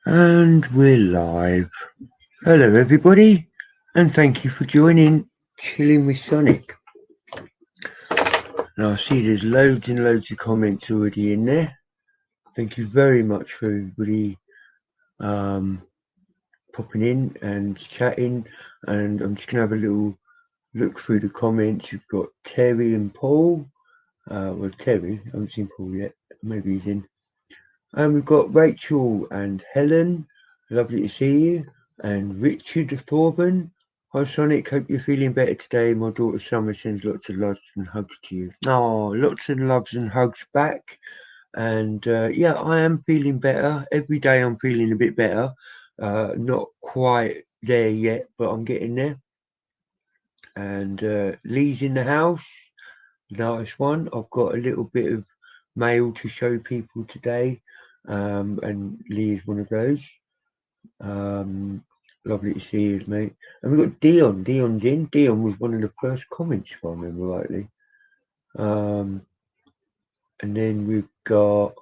And we're live. Hello everybody, and thank you for joining Chilling with Sonic. Now I see there's loads and loads of comments already in there. Thank you very much for everybody popping in and chatting, and I'm just going to have a little look through the comments. You've got Terry and Paul. Well, Terry, I haven't seen Paul yet. Maybe he's in. And we've got Rachel and Helen. Lovely to see you. And Richard Thorburn. Hi Sonic, hope you're feeling better today. My daughter Summer sends lots of loves and hugs to you. Oh, lots of loves and hugs back. And yeah, I am feeling better. Every day I'm feeling a bit better. Not quite there yet, but I'm getting there. And Lee's in the house. Nice one. I've got a little bit of mail to show people today. And Lee is one of those. Lovely to see you, mate. And we've got Dion. Dion's in. Dion was one of the first comments, if I remember rightly. And then we've got,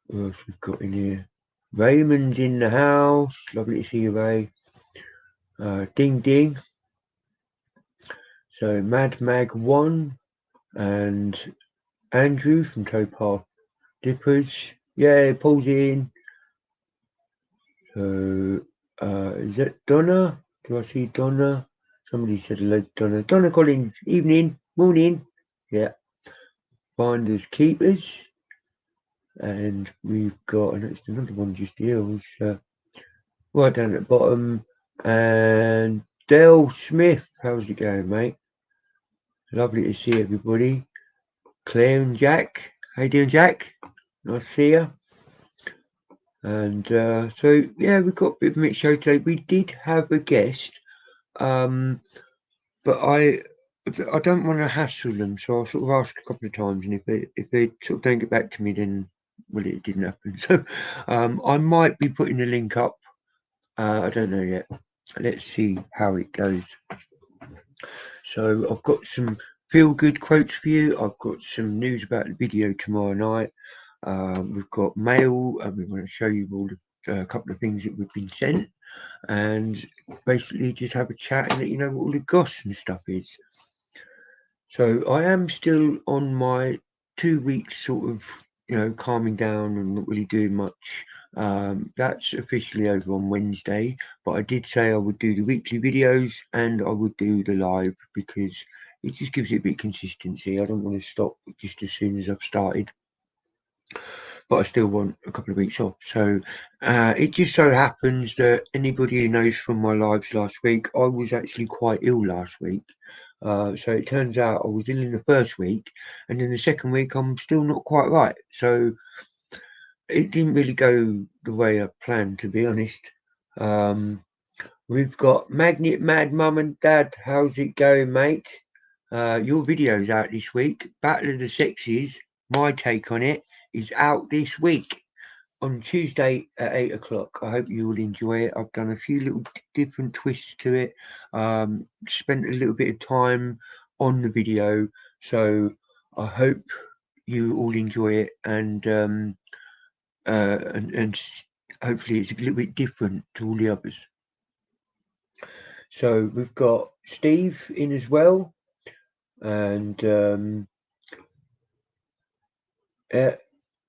who else we've got in here? Raymond's in the house. Lovely to see you, Ray. Ding Ding. So Mad Mag 1 and Andrew from Towpath Dippers. Yeah, Paul's in. So is that Donna? Do I see Donna? Somebody said hello, Donna. Donna Collins, evening, morning. Yeah. Finders keepers. And we've got, and it's another one just here, which right down at the bottom. And Dale Smith, how's it going, mate? Lovely to see everybody. Claire and Jack. How you doing, Jack? Nice to see you. And so yeah, we've got a bit of a mixed show today. We did have a guest, but I don't want to hassle them, so I'll sort of ask a couple of times, and if they sort of don't get back to me, then well, it didn't happen. So I might be putting the link up. I don't know yet. Let's see how it goes. So I've got some feel-good quotes for you. I've got some news about the video tomorrow night. We've got mail, and we're going to show you all a couple of things that we've been sent, and basically just have a chat and let you know what all the goss and stuff is. So I am still on my 2 weeks sort of, calming down and not really doing much. That's officially over on Wednesday, but I did say I would do the weekly videos and I would do the live because it just gives it a bit of consistency. I don't want to stop just as soon as I've started, but I still want a couple of weeks off. So it just so happens that anybody who knows from my lives last week, I was actually quite ill last week. So it turns out I was ill in the first week, and then the second week I'm still not quite right. So it didn't really go the way I planned, to be honest. We've got Magnet Mad Mum and Dad. How's it going, mate? Your video's out this week. Battle of the Sexes, my take on it, is out this week on Tuesday at 8 o'clock. I hope you will enjoy it. I've done a few little different twists to it. Spent a little bit of time on the video, so I hope you all enjoy it, and hopefully it's a little bit different to all the others. So we've got Steve in as well, and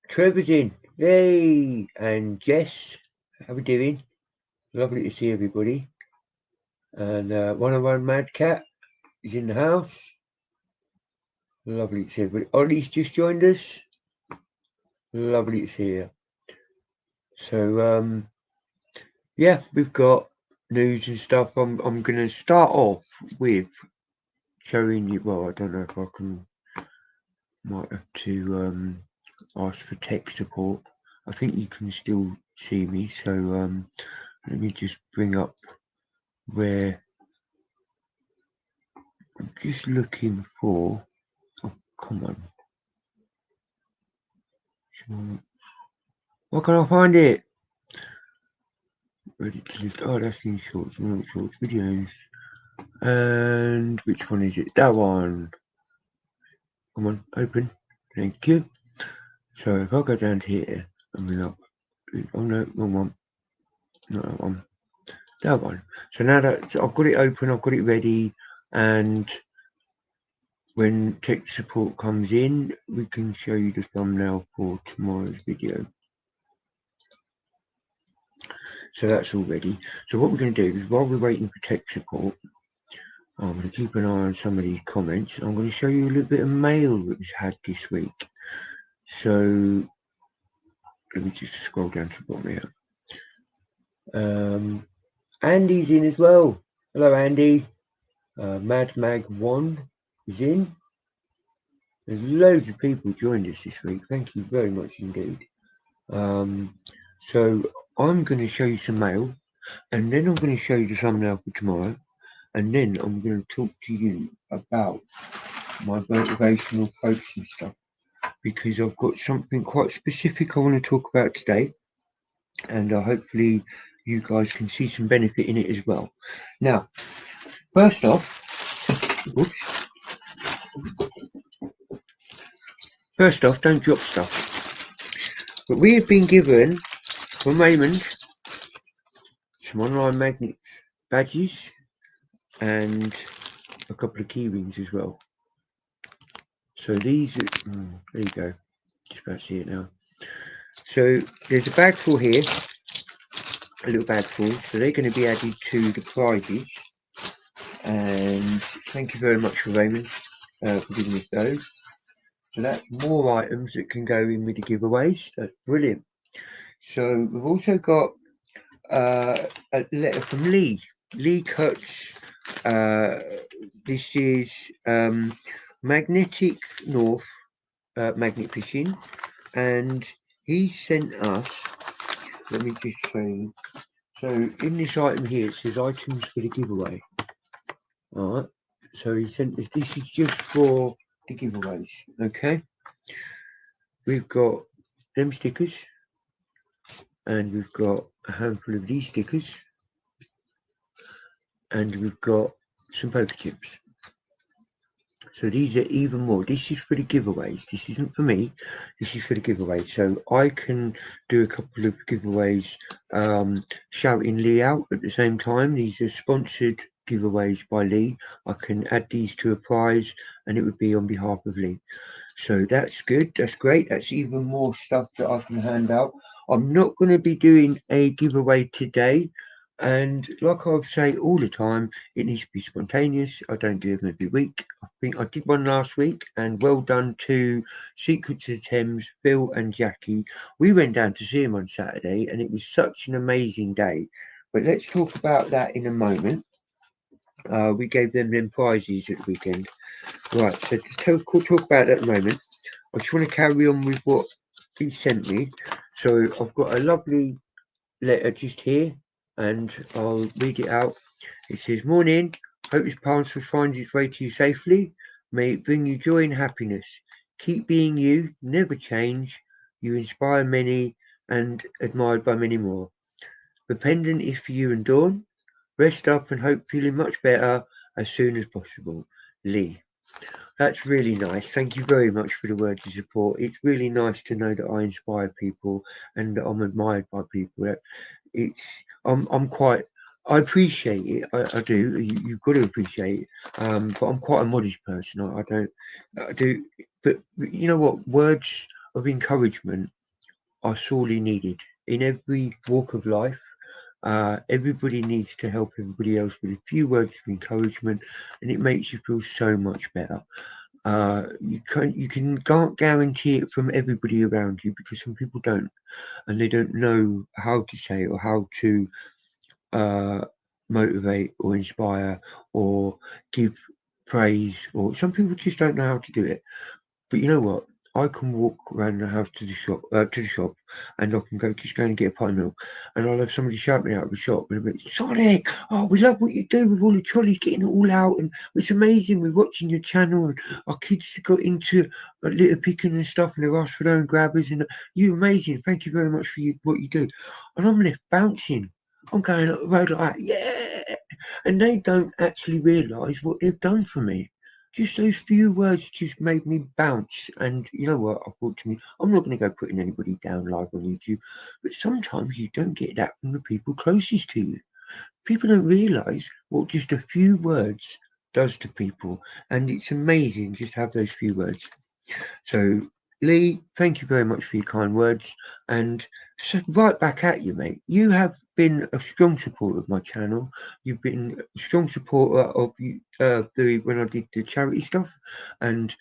Trevor's in. Yay! And Jess, how we doing? Lovely to see everybody. And 101 Mad Cat is in the house. Lovely to see everybody. Ollie's just joined us. Lovely to see you. So yeah, we've got news and stuff. I'm going to start off with showing you. Well, I don't know if I can. Might have to ask for tech support. I think you can still see me. So let me just bring up where I'm just looking for. Oh, come on. Why can't I find it? Ready to list. Oh, that's in shorts, not shorts videos. And which one is it? That one. Come on, open. Thank you. So if I go down to here, I'm going up. Oh no, wrong one. No, that one. So now that I've got it open, I've got it ready, and when tech support comes in, we can show you the thumbnail for tomorrow's video. So that's all ready. So what we're going to do is, while we're waiting for tech support, I'm going to keep an eye on some of these comments. I'm going to show you a little bit of mail that was had this week. So let me just scroll down to the bottom here. Andy's in as well. Hello, Andy. Mad Mag 1 is in. There's loads of people joined us this week. Thank you very much indeed. So I'm going to show you some mail, and then I'm going to show you the thumbnail for tomorrow, and then I'm going to talk to you about my motivational coaching stuff, because I've got something quite specific I want to talk about today, and hopefully you guys can see some benefit in it as well. Now, first off, don't drop stuff. But we have been given from Raymond some online magnet badges and a couple of key rings as well. So these are, there you go, just about to see it now. So there's a bag full here, a little bag full, so they're going to be added to the prizes. And thank you very much for Raymond for giving us those. So that's more items that can go in with the giveaways. That's brilliant. So we've also got a letter from Lee. Lee Kutz. This is Magnetic North Magnet Fishing, and he sent us, let me just show you. So in this item here, it says items for the giveaway. Alright, so he sent us, this is just for the giveaways. Okay, we've got them stickers, and we've got a handful of these stickers, and we've got some poker chips. So these are even more. This is for the giveaways. This isn't for me. This is for the giveaways. So I can do a couple of giveaways, shouting Lee out at the same time. These are sponsored giveaways by Lee. I can add these to a prize, and it would be on behalf of Lee. So that's good. That's great. That's even more stuff that I can hand out. I'm not going to be doing a giveaway today. And like I say all the time, it needs to be spontaneous. I don't do them every week. I think I did one last week, and well done to Secrets of the Thames, Phil and Jackie. We went down to see them on Saturday, and it was such an amazing day. But let's talk about that in a moment. We gave them prizes at the weekend. Right, so just talk about that at the moment. I just want to carry on with what he sent me. So I've got a lovely letter just here, and I'll read it out. It says, "Morning, hope this parcel finds its way to you safely. May it bring you joy and happiness. Keep being you, never change. You inspire many and admired by many more. The pendant is for you and Dawn. Rest up and hope feeling much better as soon as possible. Lee." That's really nice. Thank you very much for the words of support. It's really nice to know that I inspire people and that I'm admired by people. It's I appreciate it. I do. You've got to appreciate it. But I'm quite a modest person. I do. But you know what? Words of encouragement are sorely needed in every walk of life. Everybody needs to help everybody else with a few words of encouragement, and it makes you feel so much better. You can't guarantee it from everybody around you, because some people don't, and they don't know how to say it or how to motivate or inspire or give praise, or some people just don't know how to do it. But you know what? I can walk around the house to the shop, and I can just go and get a pint of milk, and I'll have somebody shout me out of the shop, and they'll be, "Sonic, oh, we love what you do with all the trolleys getting it all out, and it's amazing. We're watching your channel, and our kids got into litter picking and stuff, and they're asked for their own grabbers, and you're amazing. Thank you very much for what you do." And I'm left bouncing. I'm going up the road like that, yeah, and they don't actually realise what they've done for me. just those few words just made me bounce. And you know what? I thought to me, I'm not going to go putting anybody down live on YouTube, but sometimes you don't get that from the people closest to you. People don't realise what just a few words does to people, and it's amazing just to have those few words. So, Lee, thank you very much for your kind words, and so right back at you, mate. You have been a strong supporter of my channel. You've been a strong supporter of the when I did the charity stuff, and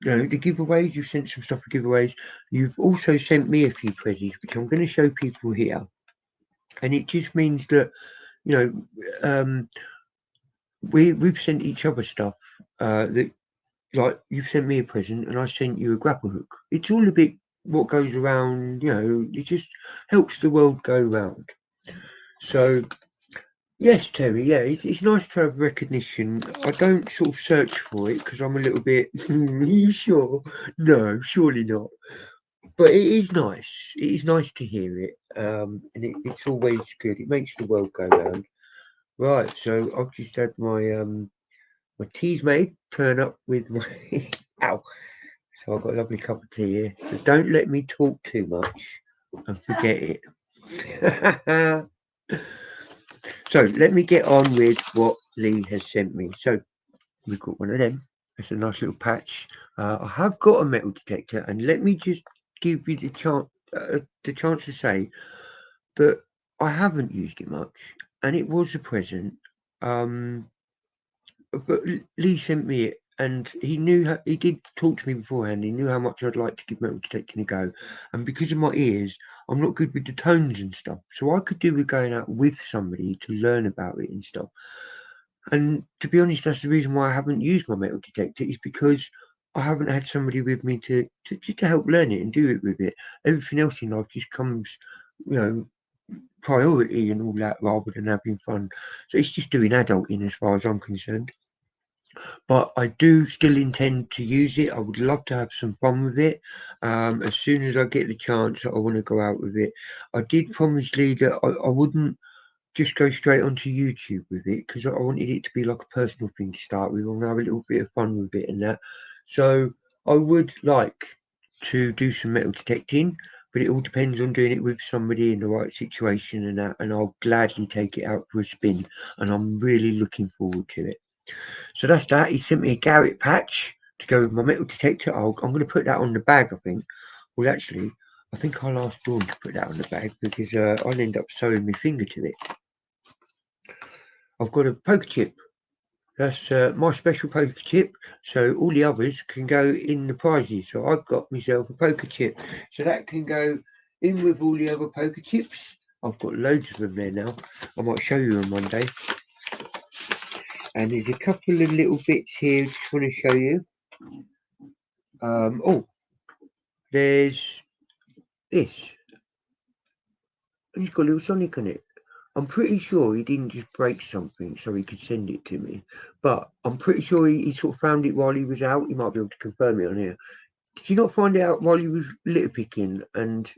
the giveaways. You've sent some stuff for giveaways. You've also sent me a few presents, which I'm going to show people here, and it just means that you know we've sent each other stuff that like you've sent me a present and I sent you a grapple hook. It's all a bit what goes around, it just helps the world go round. So yes, Terry, yeah, it's nice to have recognition. I don't sort of search for it because I'm a little bit, are you sure? No, surely not. But it is nice. It is nice to hear it. And it's always good. It makes the world go round. Right, so I've just had my tea's made, turn up with my ow. So I've got a lovely cup of tea here. So don't let me talk too much and forget it. So let me get on with what Lee has sent me. So we've got one of them. It's a nice little patch. I have got a metal detector, and let me just give you the chance to say that I haven't used it much, and it was a present. But Lee sent me it, and he did talk to me beforehand. He knew how much I'd like to give metal detecting a go, and because of my ears, I'm not good with the tones and stuff. So I could do with going out with somebody to learn about it and stuff. And to be honest, that's the reason why I haven't used my metal detector is because I haven't had somebody with me to help learn it and do it with it. Everything else in life just comes, you know, priority and all that rather than having fun. So it's just doing adulting as far as I'm concerned. But I do still intend to use it. I would love to have some fun with it. As soon as I get the chance, I want to go out with it. I did promise Lee that I wouldn't just go straight onto YouTube with it because I wanted it to be like a personal thing to start with. I want to have a little bit of fun with it and that. So I would like to do some metal detecting, but it all depends on doing it with somebody in the right situation and that. And I'll gladly take it out for a spin, and I'm really looking forward to it. So that's that. He sent me a Garrett patch to go with my metal detector. I'm going to put that on the bag, I think. Well, actually, I think I'll ask Dawn to put that on the bag because I'll end up sewing my finger to it. I've got a poker chip. That's my special poker chip. So all the others can go in the prizes. So I've got myself a poker chip. So that can go in with all the other poker chips. I've got loads of them there now. I might show you on Monday. And there's a couple of little bits here I just want to show you. There's this. And it's got a little Sonic on it. I'm pretty sure he didn't just break something so he could send it to me. But I'm pretty sure he sort of found it while he was out. He might be able to confirm it on here. Did you not find it out while he was litter picking? And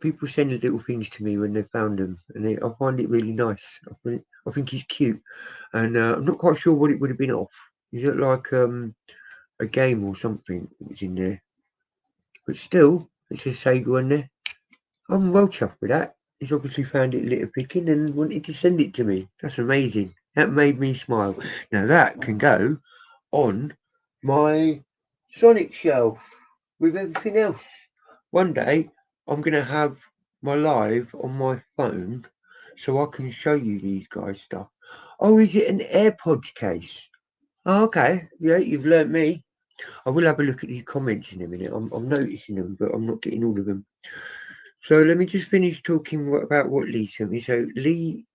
people send little things to me when they found them. And I find it really nice. I think he's cute. And I'm not quite sure what it would have been off. Is it like a game or something that was in there? But still, it says Sega on there. I'm well chuffed with that. He's obviously found it litter picking and wanted to send it to me. That's amazing. That made me smile. Now that can go on my Sonic shelf with everything else. One day I'm going to have my live on my phone so I can show you these guys stuff. Oh, is it an AirPods case? Oh, okay. Yeah, you've learnt me. I will have a look at the comments in a minute. I'm noticing them, but I'm not getting all of them. So let me just finish talking about what Lee sent me. So Lee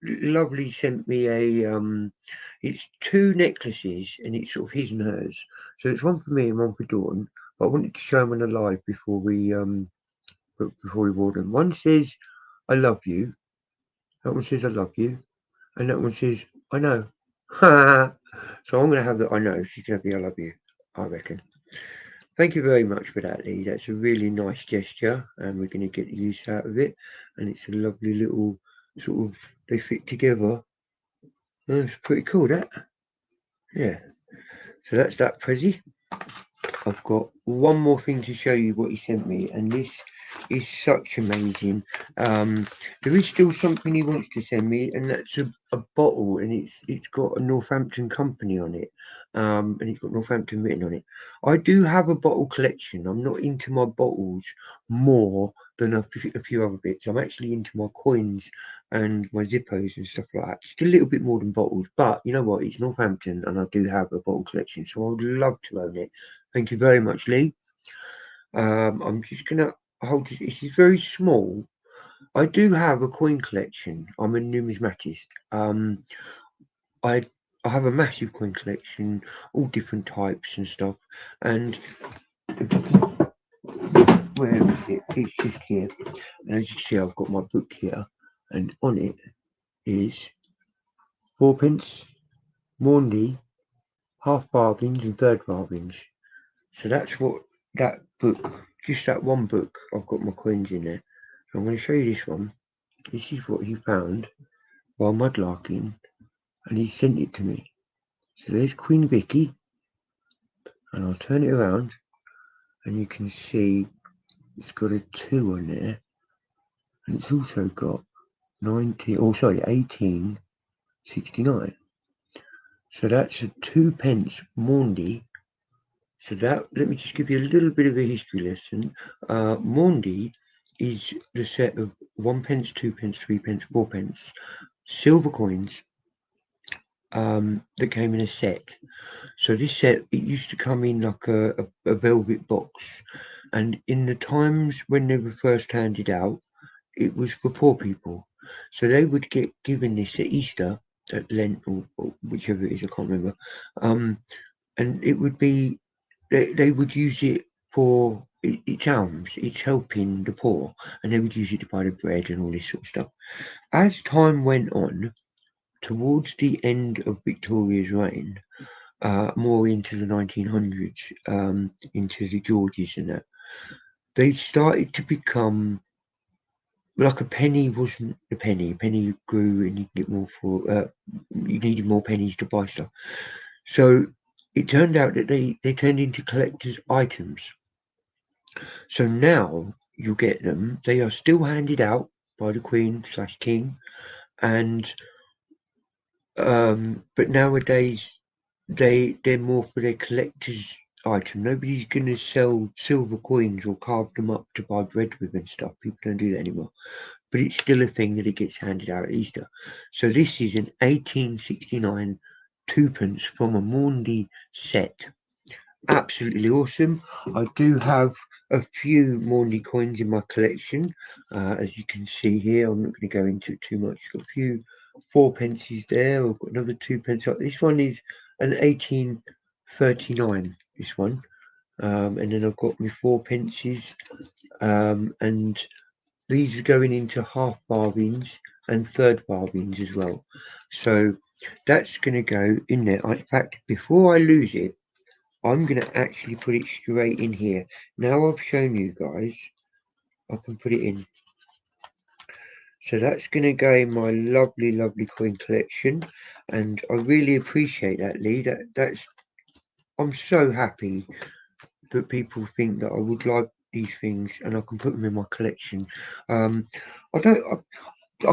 lovely sent me it's two necklaces and it's sort of his and hers. So it's one for me and one for Dawn. But I wanted to show them on the live before we wore them. One says I love you. That one says I love you. And that one says I know. So I'm gonna have the I know. She's gonna be I love you, I reckon. Thank you very much for that, Lee. That's a really nice gesture, and we're going to get use out of it. And it's a lovely little sort of they fit together. That's pretty cool, that. Yeah. So that's that Prezi. I've got one more thing to show you what he sent me, and this is such amazing. There is still something he wants to send me, and that's a bottle, and it's got a Northampton company on it, and it's got Northampton written on it. I do have a bottle collection. I'm not into my bottles more than a few other bits. I'm actually into my coins and my Zippos and stuff like that. Just a little bit more than bottles, but you know what? It's Northampton, and I do have a bottle collection, so I would love to own it. Thank you very much, Lee. I'm just gonna hold this. This is very small. I do have a coin collection. I'm a numismatist. I I have a massive coin collection, all different types and stuff. And where is it? It's just here. And as you see, I've got my book here, and on it is fourpence, Maundy, half farthings, and third farthings. So that's what that book, just that one book, I've got my coins in there. So I'm going to show you this one. This is what he found while mudlarking, and he sent it to me. So there's Queen Vicky, and I'll turn it around, and you can see it's got a 2 on there, and it's also got 1869. So that's a 2 pence Maundy. So that, let me just give you a little bit of a history lesson. Maundy is the set of 1 pence, 2 pence, 3 pence, 4 pence silver coins that came in a set. So this set, it used to come in like a velvet box, and in the times when they were first handed out, it was for poor people. So they would get given this at Easter, at Lent, or whichever it is, I can't remember. And it would be, they would use it for its alms, it's helping the poor, and they would use it to buy the bread and all this sort of stuff. As time went on, towards the end of Victoria's reign, more into the 1900s, into the Georges and that, they started to become like a penny wasn't a penny. A penny grew, and you get more for. You needed more pennies to buy stuff. So it turned out that they turned into collector's items. So now you get them. They are still handed out by the Queen/King, and but nowadays they're more for their collector's item. Nobody's gonna sell silver coins or carve them up to buy bread with and stuff. People don't do that anymore. But it's still a thing that it gets handed out at Easter. So this is an 1869 twopence from a Maundy set. Absolutely awesome. I do have a few Maundy coins in my collection, as you can see here. I'm not going to go into it too much. Got a few 4 pences there. I've got another 2 pence. This one is an 1839. This one, and then I've got my 4 pences, and these are going into half farthings and third farthings as well. So that's going to go in there. In fact, before I lose it, I'm going to actually put it straight in here. Now I've shown you guys, I can put it in. So that's going to go in my lovely, lovely coin collection. And I really appreciate that, Lee. I'm so happy that people think that I would like these things, and I can put them in my collection. I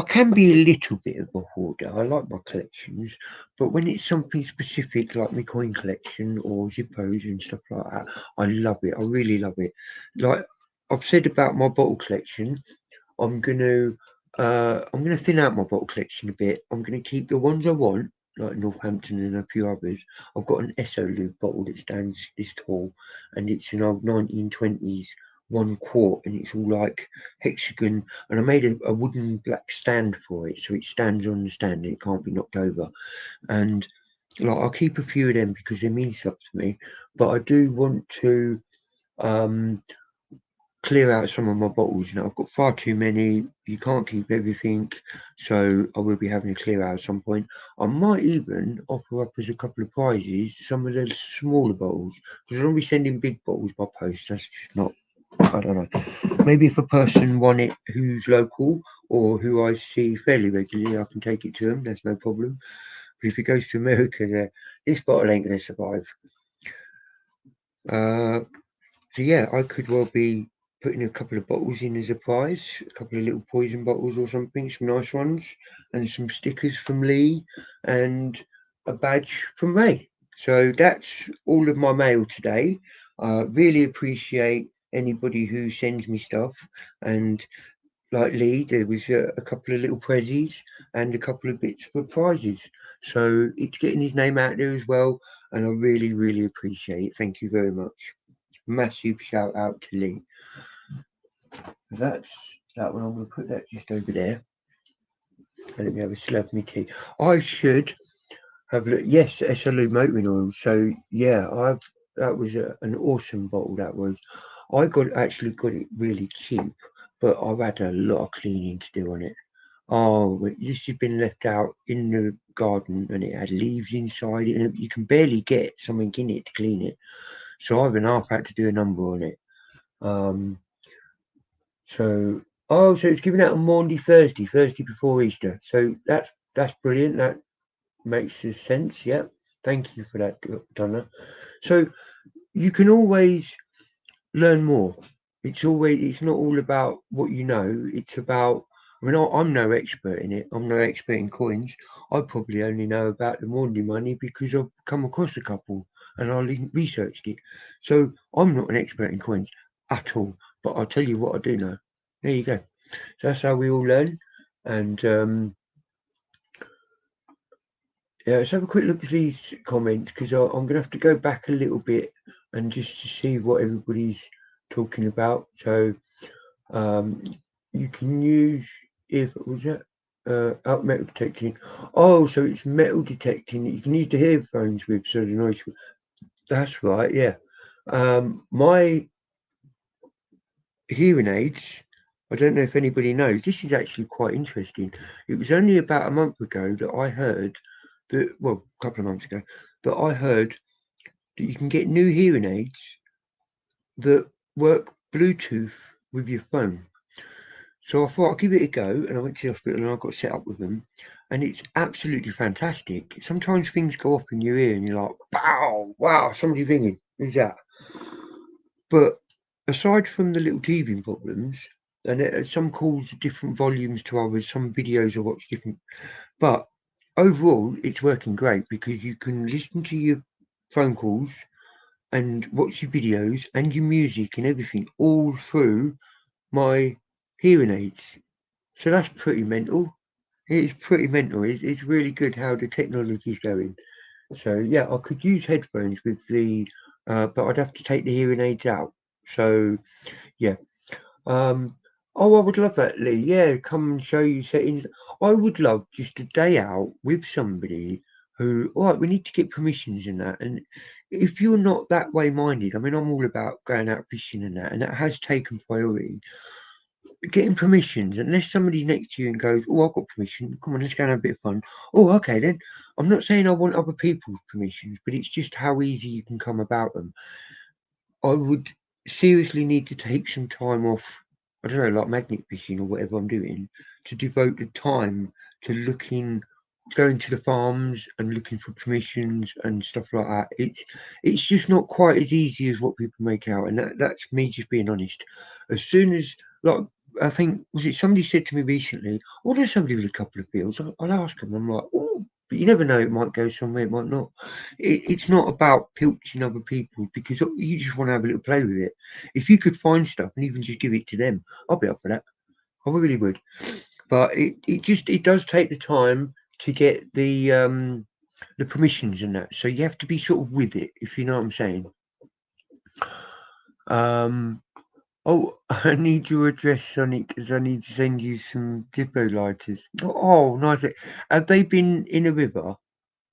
can be a little bit of a hoarder. I like my collections, but when it's something specific like my coin collection or Zippos and stuff like that, I love it. I really love it. Like I've said about my bottle collection, I'm gonna thin out my bottle collection a bit. I'm gonna keep the ones I want, like Northampton and a few others. I've got an Esso bottle that stands this tall, and it's an old 1920s 1 quart, and it's all like hexagon. And I made a wooden black stand for it, so it stands on the stand and it can't be knocked over. And like I'll keep a few of them because they mean stuff to me. But I do want to clear out some of my bottles. Now I've got far too many. You can't keep everything, so I will be having to clear out at some point. I might even offer up as a couple of prizes some of the smaller bottles, because I don't be sending big bottles by post. That's just not, I don't know. Maybe if a person want it who's local or who I see fairly regularly, I can take it to them. That's no problem. But if it goes to America, this bottle ain't going to survive. So yeah, I could well be putting a couple of bottles in as a prize, a couple of little poison bottles or something, some nice ones, and some stickers from Lee, and a badge from Ray. So that's all of my mail today. Really appreciate anybody who sends me stuff, and like Lee, there was a couple of little prezzies and a couple of bits for prizes. So it's getting his name out there as well, and I really, really appreciate it. Thank you very much. Massive shout out to Lee. That's that one. I'm going to put that just over there. And let me have a slab of my tea. I should have looked. Yes, SLU motoring oil. So yeah, I've that was an awesome bottle. That was. I got it really cheap, but I've had a lot of cleaning to do on it. Oh, this had been left out in the garden and it had leaves inside it, and you can barely get something in it to clean it. So I've been half had to do a number on it. Um, So, so it's given out on Maundy Thursday, Thursday before Easter. So that's brilliant. That makes sense. Yeah, thank you for that, Donna. So you can always learn more. It's not all about what you know. It's about. I mean, I'm no expert in it. I'm no expert in coins. I probably only know about the Maundy money because I've come across a couple and researched it. So I'm not an expert in coins at all. But I'll tell you what I do know. There you go. So that's how we all learn. And yeah, let's have a quick look at these comments because I'm going to have to go back a little bit and just to see what everybody's talking about. So um, you can use if was that out metal detecting. Oh, so it's metal detecting that you can use the headphones with, so the noise. That's right. Yeah. My hearing aids. I don't know if anybody knows. This is actually quite interesting. It was only about a month ago that I heard that, well, a couple of months ago, that I heard that you can get new hearing aids that work Bluetooth with your phone. So I thought I'd give it a go, and I went to the hospital and I got set up with them, and it's absolutely fantastic. Sometimes things go off in your ear, and you're like, "Wow, wow, somebody's ringing. Who's that?" But aside from the little teething problems, and some calls are different volumes to others, some videos are watched different, but overall it's working great because you can listen to your phone calls and watch your videos and your music and everything all through my hearing aids. So that's pretty mental. It's pretty mental. It's really good how the technology is going. So yeah, I could use headphones with the, but I'd have to take the hearing aids out. So yeah. Um, oh, I would love that, Lee. Yeah, come and show you settings. I would love just a day out with somebody who, all right, we need to get permissions and that. And if you're not that way minded, I mean, I'm all about going out fishing and that has taken priority. Getting permissions, unless somebody's next to you and goes, oh, I've got permission. Come on, let's go and have a bit of fun. Oh, okay, then. I'm not saying I want other people's permissions, but it's just how easy you can come about them. I would seriously need to take some time off, I don't know, like magnet fishing or whatever I'm doing, to devote the time to going to the farms and looking for permissions and stuff like that. It's just not quite as easy as what people make out, and that's me just being honest. As soon as like I think was it somebody said to me recently, or there's somebody with a couple of fields, I'll ask them. I'm like, oh, but you never know, it might go somewhere, it might not. It's not about pilching other people because you just want to have a little play with it. If you could find stuff and even just give it to them, I'll be up for that. I really would. But it does take the time to get the permissions and that. So you have to be sort of with it, if you know what I'm saying. Um oh, I need your address, Sonic, because I need to send you some Zippo lighters. Oh, nice. Have they been in a river?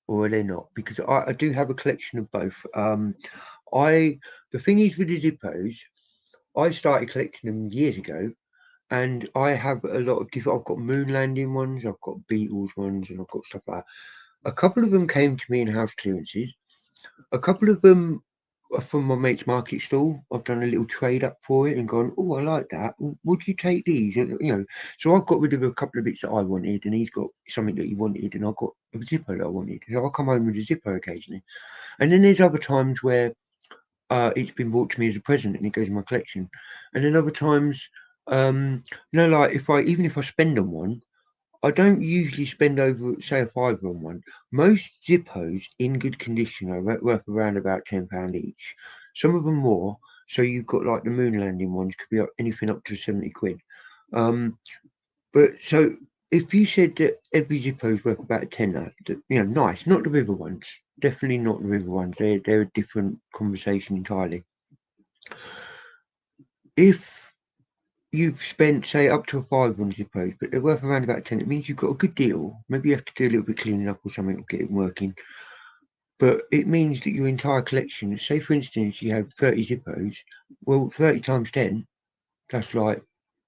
Or are they not? Because I do have a collection of both. I the thing is with the Zippos, I started collecting them years ago, and I have a lot of different. I've got moon landing ones, I've got Beatles ones, and I've got stuff like that. A couple of them came to me in house clearances. A couple of them are from my mate's market stall. I've done a little trade up for it and gone, oh, I like that. Would you take these? So I've got rid of a couple of bits that I wanted, and he's got something that he wanted, and I've got a Zippo that I wanted. So I'll come home with a Zippo occasionally. And then there's other times where it's been brought to me as a present and it goes in my collection. And then other times, like even if I spend on one, I don't usually spend over, say, a fiver on one. Most Zippos in good condition are worth around about £10 each. Some of them more. So you've got like the moon landing ones could be anything up to 70 quid. But so if you said that every Zippo is worth about a tenner, nice, not the river ones. Definitely not the river ones. They're a different conversation entirely. If you've spent, say, up to a five on Zippos, but they're worth around about 10, it means you've got a good deal. Maybe you have to do a little bit cleaning up or something to get it working. But it means that your entire collection, say for instance, you have 30 Zippos, well, 30 times 10, that's like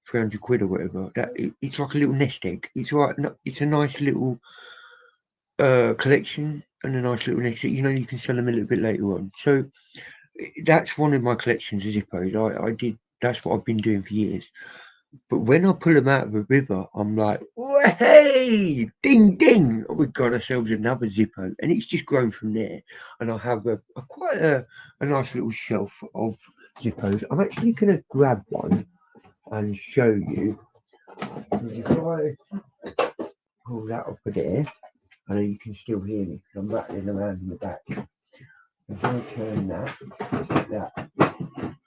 300 quid or whatever. It's like a little nest egg. It's a nice little collection and a nice little nest egg. You can sell them a little bit later on. So that's one of my collections of Zippos. That's what I've been doing for years. But when I pull them out of the river, I'm like, hey, ding, ding, we've got ourselves another Zippo. And it's just grown from there. And I have quite a nice little shelf of Zippos. I'm actually going to grab one and show you. If I pull that off of there, I know you can still hear me because I'm rattling around in the back. If I turn that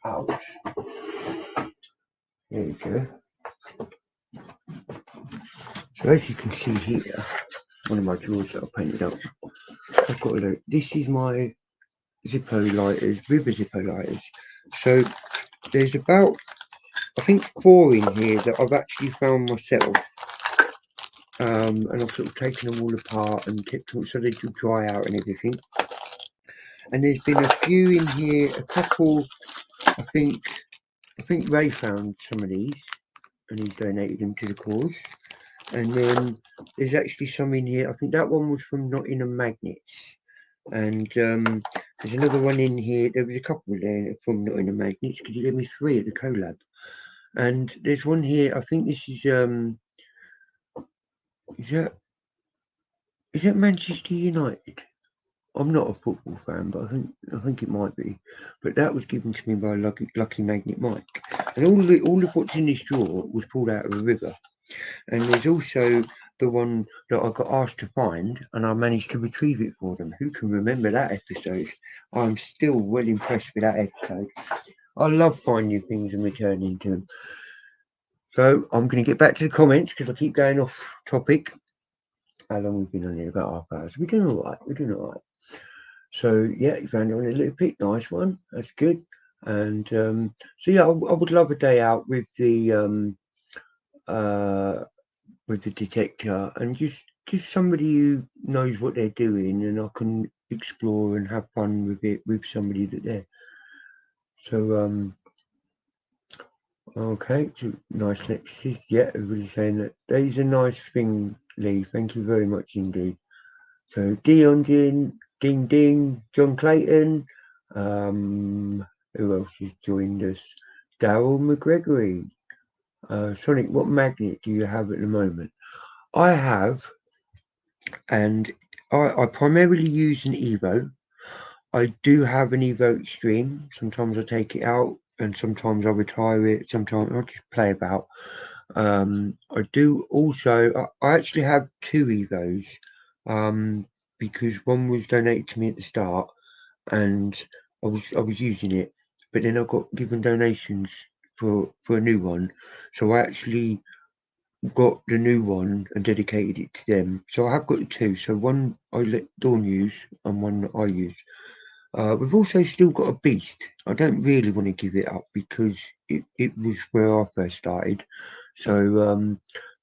out, there you go. So as you can see here, one of my drawers that I painted up, I've got a look. This is my Zippo lighters, river Zippo lighters. So there's about, I think, 4 in here that I've actually found myself. And I've sort of taken them all apart and kept them so they do dry out and everything. And there's been a few in here, a couple, I think Ray found some of these and he's donated them to the cause. And then there's actually some in here, I think that one was from Nottingham Magnets. And there's another one in here, there was a couple there from Nottingham Magnets because he gave me 3 at the collab. And there's one here, I think this is that Manchester United? I'm not a football fan, but I think it might be. But that was given to me by Lucky Magnet Mike. And all of what's in this drawer was pulled out of a river. And there's also the one that I got asked to find, and I managed to retrieve it for them. Who can remember that episode? I'm still well impressed with that episode. I love finding things and returning to them. So I'm going to get back to the comments because I keep going off topic. How long we've been on here? About half hours. We're doing all right. So yeah, you found it on a little pick. Nice one. That's good. And so yeah, I would love a day out with the detector and just somebody who knows what they're doing, and I can explore and have fun with it with somebody that they're. So okay, so nice Lexus. Yeah, everybody's saying that day's a nice thing, Lee. Thank you very much indeed. So Dion Ding Ding, John Clayton, who else has joined us? Daryl McGregory. Sonic, what magnet do you have at the moment? I have, and I primarily use an Evo. I do have an Evo Extreme. Sometimes I take it out and sometimes I retire it. Sometimes I just play about. I do also, I actually have 2 Evos because one was donated to me at the start and I was using it, but then I got given donations for a new one. So I actually got the new one and dedicated it to them. So I have got the 2. So one I let Dawn use and one that I use. We've also still got a beast. I don't really want to give it up because it was where I first started. So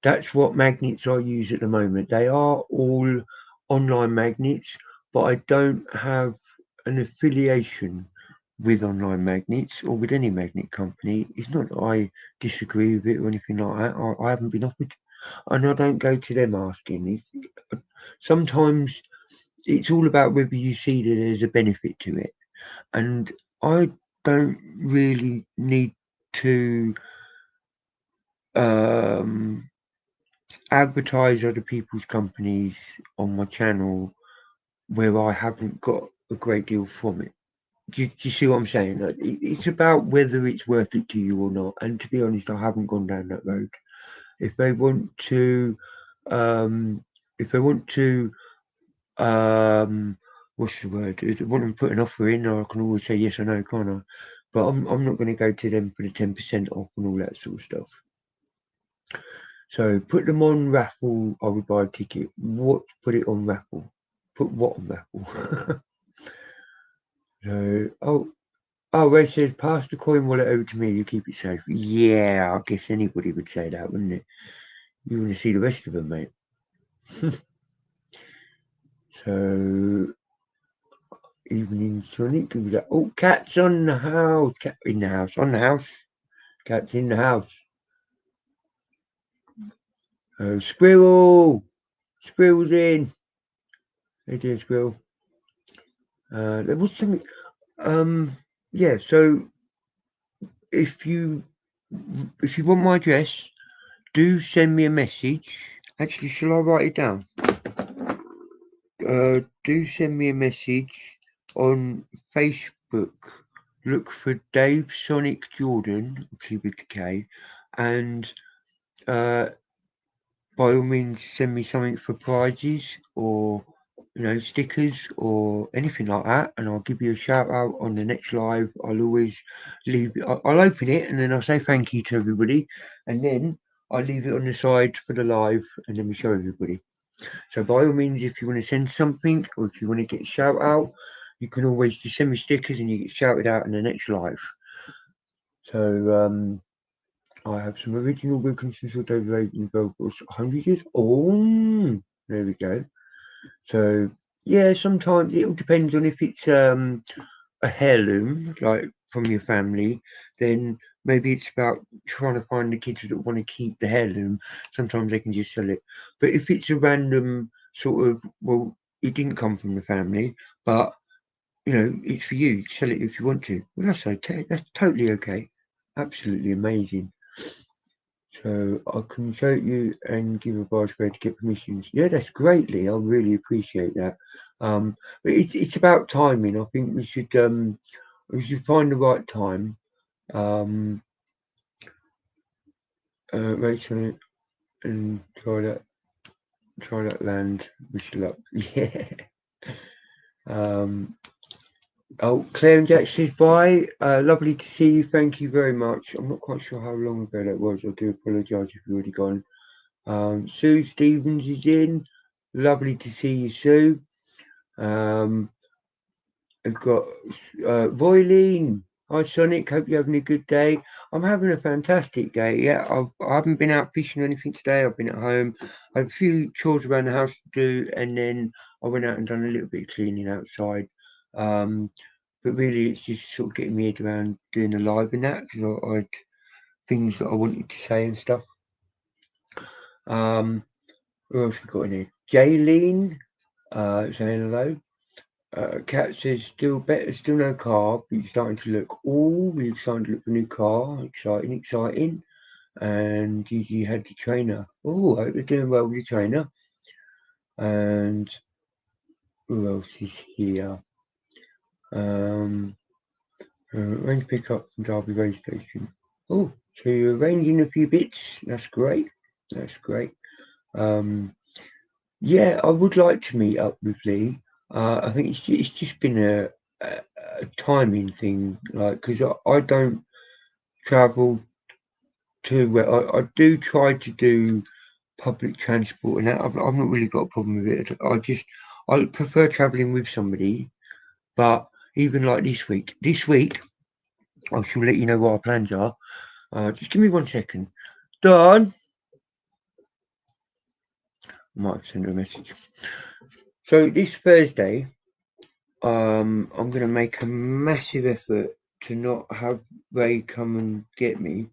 that's what magnets I use at the moment. They are all online magnets, but I don't have an affiliation with online magnets or with any magnet company. It's not that I disagree with it or anything like that. I haven't been offered, and I don't go to them asking. Sometimes it's all about whether you see that there's a benefit to it, and I don't really need to advertise other people's companies on my channel where I haven't got a great deal from it. do you see what I'm saying? Like, it's about whether it's worth it to you or not. And to be honest, I haven't gone down that road. If they want to, um, if they want to, what's the word? If they want to put an offer in, I can always say yes or no, can't I? But I'm not going to go to them for the 10% off and all that sort of stuff. So put them on raffle. I would buy a ticket. What? Put it on raffle. Put what on raffle? So where it says pass the coin wallet over to me. You keep it safe. Yeah, I guess anybody would say that, wouldn't it? You want to see the rest of them, mate. So evening Sonic. Oh, cat's on the house. Cat in the house. On the house. Cat's in the house. Squirrel. Squirrel's in. Hey dear squirrel. There was something. Yeah. So if you want my address, do send me a message. Actually, shall I write it down? Do send me a message on Facebook. Look for Dave Sonic Jordan, obviously with the K, and by all means send me something for prizes or stickers or anything like that, and I'll give you a shout out on the next live. I'll always leave it. I'll open it and then I'll say thank you to everybody, and then I'll leave it on the side for the live, and then we show everybody. So by all means, if you want to send something or if you want to get a shout out, you can always just send me stickers and you get shouted out in the next live. So I have some original Wilkinson's or David Raven vocals, 100 years. Oh, there we go. So yeah, sometimes it all depends on if it's a heirloom, like from your family, then maybe it's about trying to find the kids that want to keep the heirloom. Sometimes they can just sell it. But if it's a random sort of, well, it didn't come from the family, but it's for you. Sell it if you want to. Well, that's okay. That's totally okay. Absolutely amazing. So I can show you and give a barge to get permissions. Yeah, that's great, Lee. I really appreciate that. But it's about timing. I think we should find the right time. Race on it and try that land. Wish you luck. Yeah. Oh, Claire and Jack says bye. Lovely to see you. Thank you very much. I'm not quite sure how long ago that was. I do apologise if you've already gone. Sue Stevens is in. Lovely to see you, Sue. I've got Voiline. Hi, Sonic. Hope you're having a good day. I'm having a fantastic day. Yeah, I haven't been out fishing or anything today. I've been at home. I have a few chores around the house to do, and then I went out and done a little bit of cleaning outside. But really, it's just sort of getting me head around doing a live in that because I had things that I wanted to say and stuff. Who else we got in here? Chiillin, saying hello. Kat says still no car, but you're starting to look. Oh, we're starting to look for a new car. Exciting. And Gigi had the trainer. Oh, I hope you're doing well with your trainer. And who else is here? Arrange pick up from Derby Race Station. Oh, so you're arranging a few bits. That's great. Yeah, I would like to meet up with Lee. I think it's just been a timing thing, like because I don't travel too well. I do try to do public transport, and that I've not really got a problem with it. I prefer traveling with somebody. But even like this week, I shall let you know what our plans are. Just give me 1 second, Don. I might send her a message. So this Thursday, I'm going to make a massive effort to not have Ray come and get me.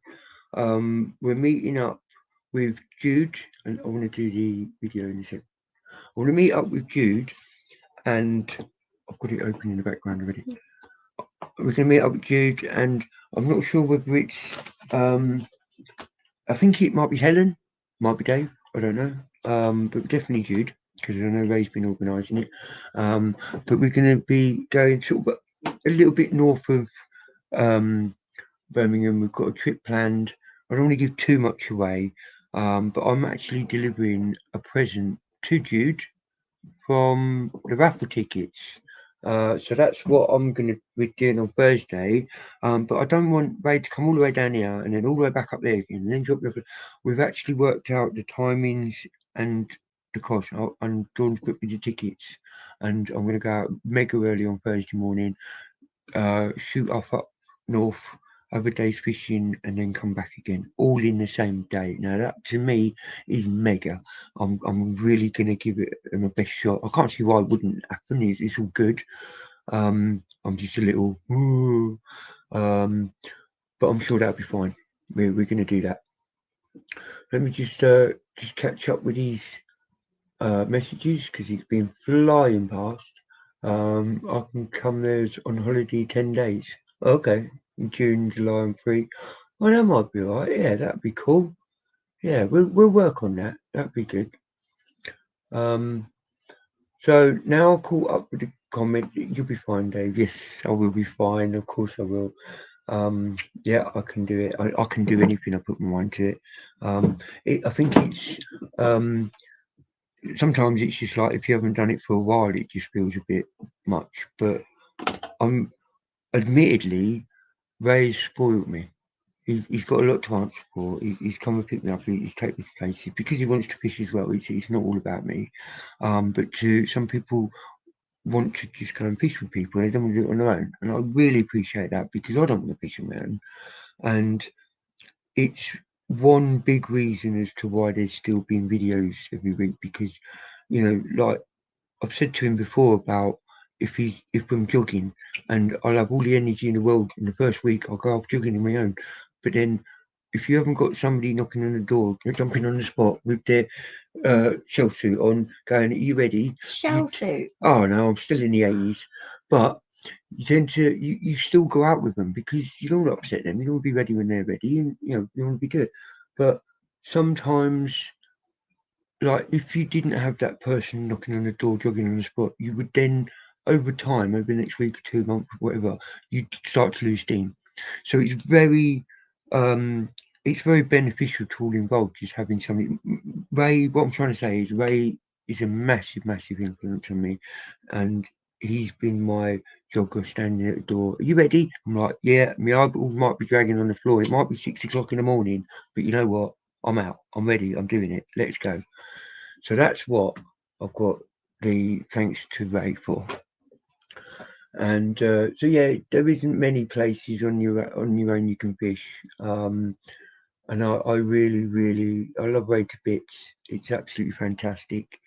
We're meeting up with Jude, and I want to do the video in a second. I want to meet up with Jude, and I've got it open in the background already. We're going to meet up with Jude, and I'm not sure whether it's, I think it might be Helen, might be Dave, I don't know, but definitely Jude, because I know Ray's been organising it. But we're going to be going sort of a little bit north of Birmingham. We've got a trip planned. I don't want to give too much away, but I'm actually delivering a present to Jude from the raffle tickets. So that's what I'm going to be doing on Thursday. But I don't want Ray to come all the way down here and then all the way back up there again and then drop the. We've actually worked out the timings and the cost. And Dawn's booked me the tickets, and I'm going to go out mega early on Thursday morning, shoot off up north, have a day's fishing, and then come back again, all in the same day. Now that to me is mega. I'm really gonna give it my best shot. I can't see why it wouldn't happen. It's all good. I'm just a little, but I'm sure that'll be fine. We're gonna do that. Let me just catch up with these messages because it's been flying past. I can come there on holiday 10 days. Okay, in June, July, and free. Oh, that might be all right. Yeah, that'd be cool. Yeah, we'll work on that. That'd be good. So now I'll caught up with the comment. You'll be fine, Dave. Yes, I will be fine. Of course I will. Yeah, I can do it. I can do anything I put my mind to it. I think it's sometimes it's just like if you haven't done it for a while, it just feels a bit much. But admittedly, Ray's spoiled me. He's got a lot to answer for. He's come and picked me up. He's taken me to places because he wants to fish as well. It's not all about me. But to some people want to just go and fish with people. They don't want to do it on their own, and I really appreciate that because I don't want to fish on my own. And it's one big reason as to why there's still been videos every week because, you know, like I've said to him before about if I'm jogging and I'll have all the energy in the world in the first week, I'll go off jogging on my own. But then if you haven't got somebody knocking on the door, jumping on the spot with their shell suit on, going, "Are you ready?" Shell suit. Oh no, I'm still in the 80s, but you tend to you still go out with them because you don't want to upset them. You don't want to be ready when they're ready, and you want to be good. But sometimes like if you didn't have that person knocking on the door, jogging on the spot, you would then over time, over the next week or 2 months, whatever, you'd start to lose steam. So um it's very beneficial to all involved just having something. Ray, what I'm trying to say is Ray is a massive, massive influence on me, and he's been my jogger standing at the door. Are you ready? I'm like, yeah, my eyeballs might be dragging on the floor. It might be 6 o'clock in the morning, but you know what? I'm out. I'm ready. I'm doing it. Let's go. So that's what I've got the thanks to Ray for. And so yeah, there isn't many places on your own you can fish. And I really, really I love Ray to bits. It's absolutely fantastic.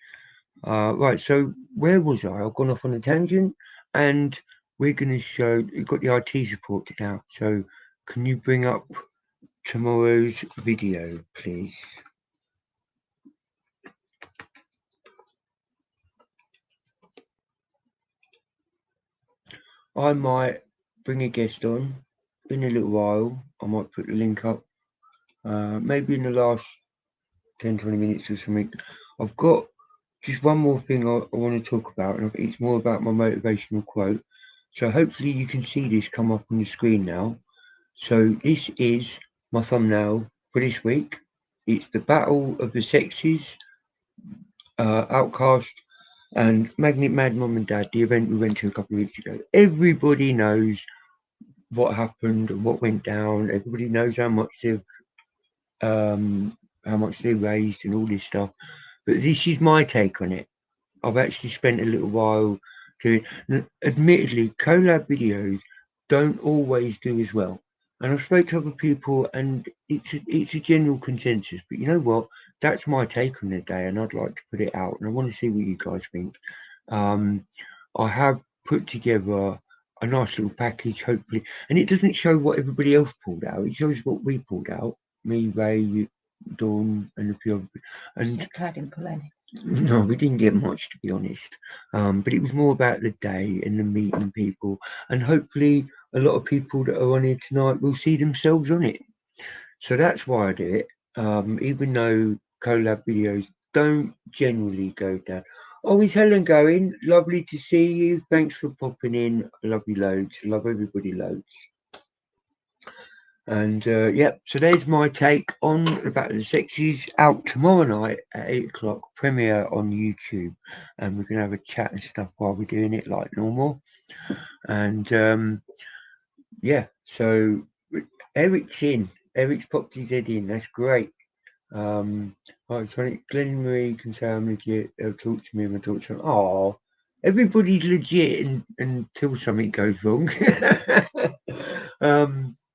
Right, so where was I? I've gone off on a tangent, and we're going to show. We've got the IT support now. So can you bring up tomorrow's video, please? I might bring a guest on in a little while. I might put the link up, maybe in the last 10-20 minutes or something. I've got just one more thing I want to talk about, and it's more about my motivational quote. So hopefully you can see this come up on the screen now. So this is my thumbnail for this week. It's the Battle of the Sexes, Outcast, and Magnet Mad Mom and Dad, the event we went to a couple of weeks ago. Everybody knows what happened, what went down. Everybody knows how much they raised and all this stuff. But this is my take on it. I've actually spent a little while doing. Admittedly, collab videos don't always do as well. And I've spoke to other people, and it's a general consensus. But you know what? That's my take on the day, and I'd like to put it out, and I want to see what you guys think. I have put together a nice little package, hopefully, and it doesn't show what everybody else pulled out. It shows what we pulled out. Me, Ray, Dawn, and a few other. And I didn't pull any. no, we didn't get much to be honest. But it was more about the day and the meeting people, and hopefully a lot of people that are on here tonight will see themselves on it. So that's why I did it. Even though collab videos don't generally go down, Oh, is Helen going? Lovely to see you. Thanks for popping in. I love you loads. I love everybody loads. And yep, so there's my take on the Battle of the Sexes, out tomorrow night at 8 o'clock, premiere on YouTube. And we're going to have a chat and stuff while we're doing it like normal. And yeah, so Eric's in. Eric's popped his head in. That's great. Sonic, Glenn Marie can say I'm legit. They'll talk to me and I'll talk to them. Oh, everybody's legit until something goes wrong.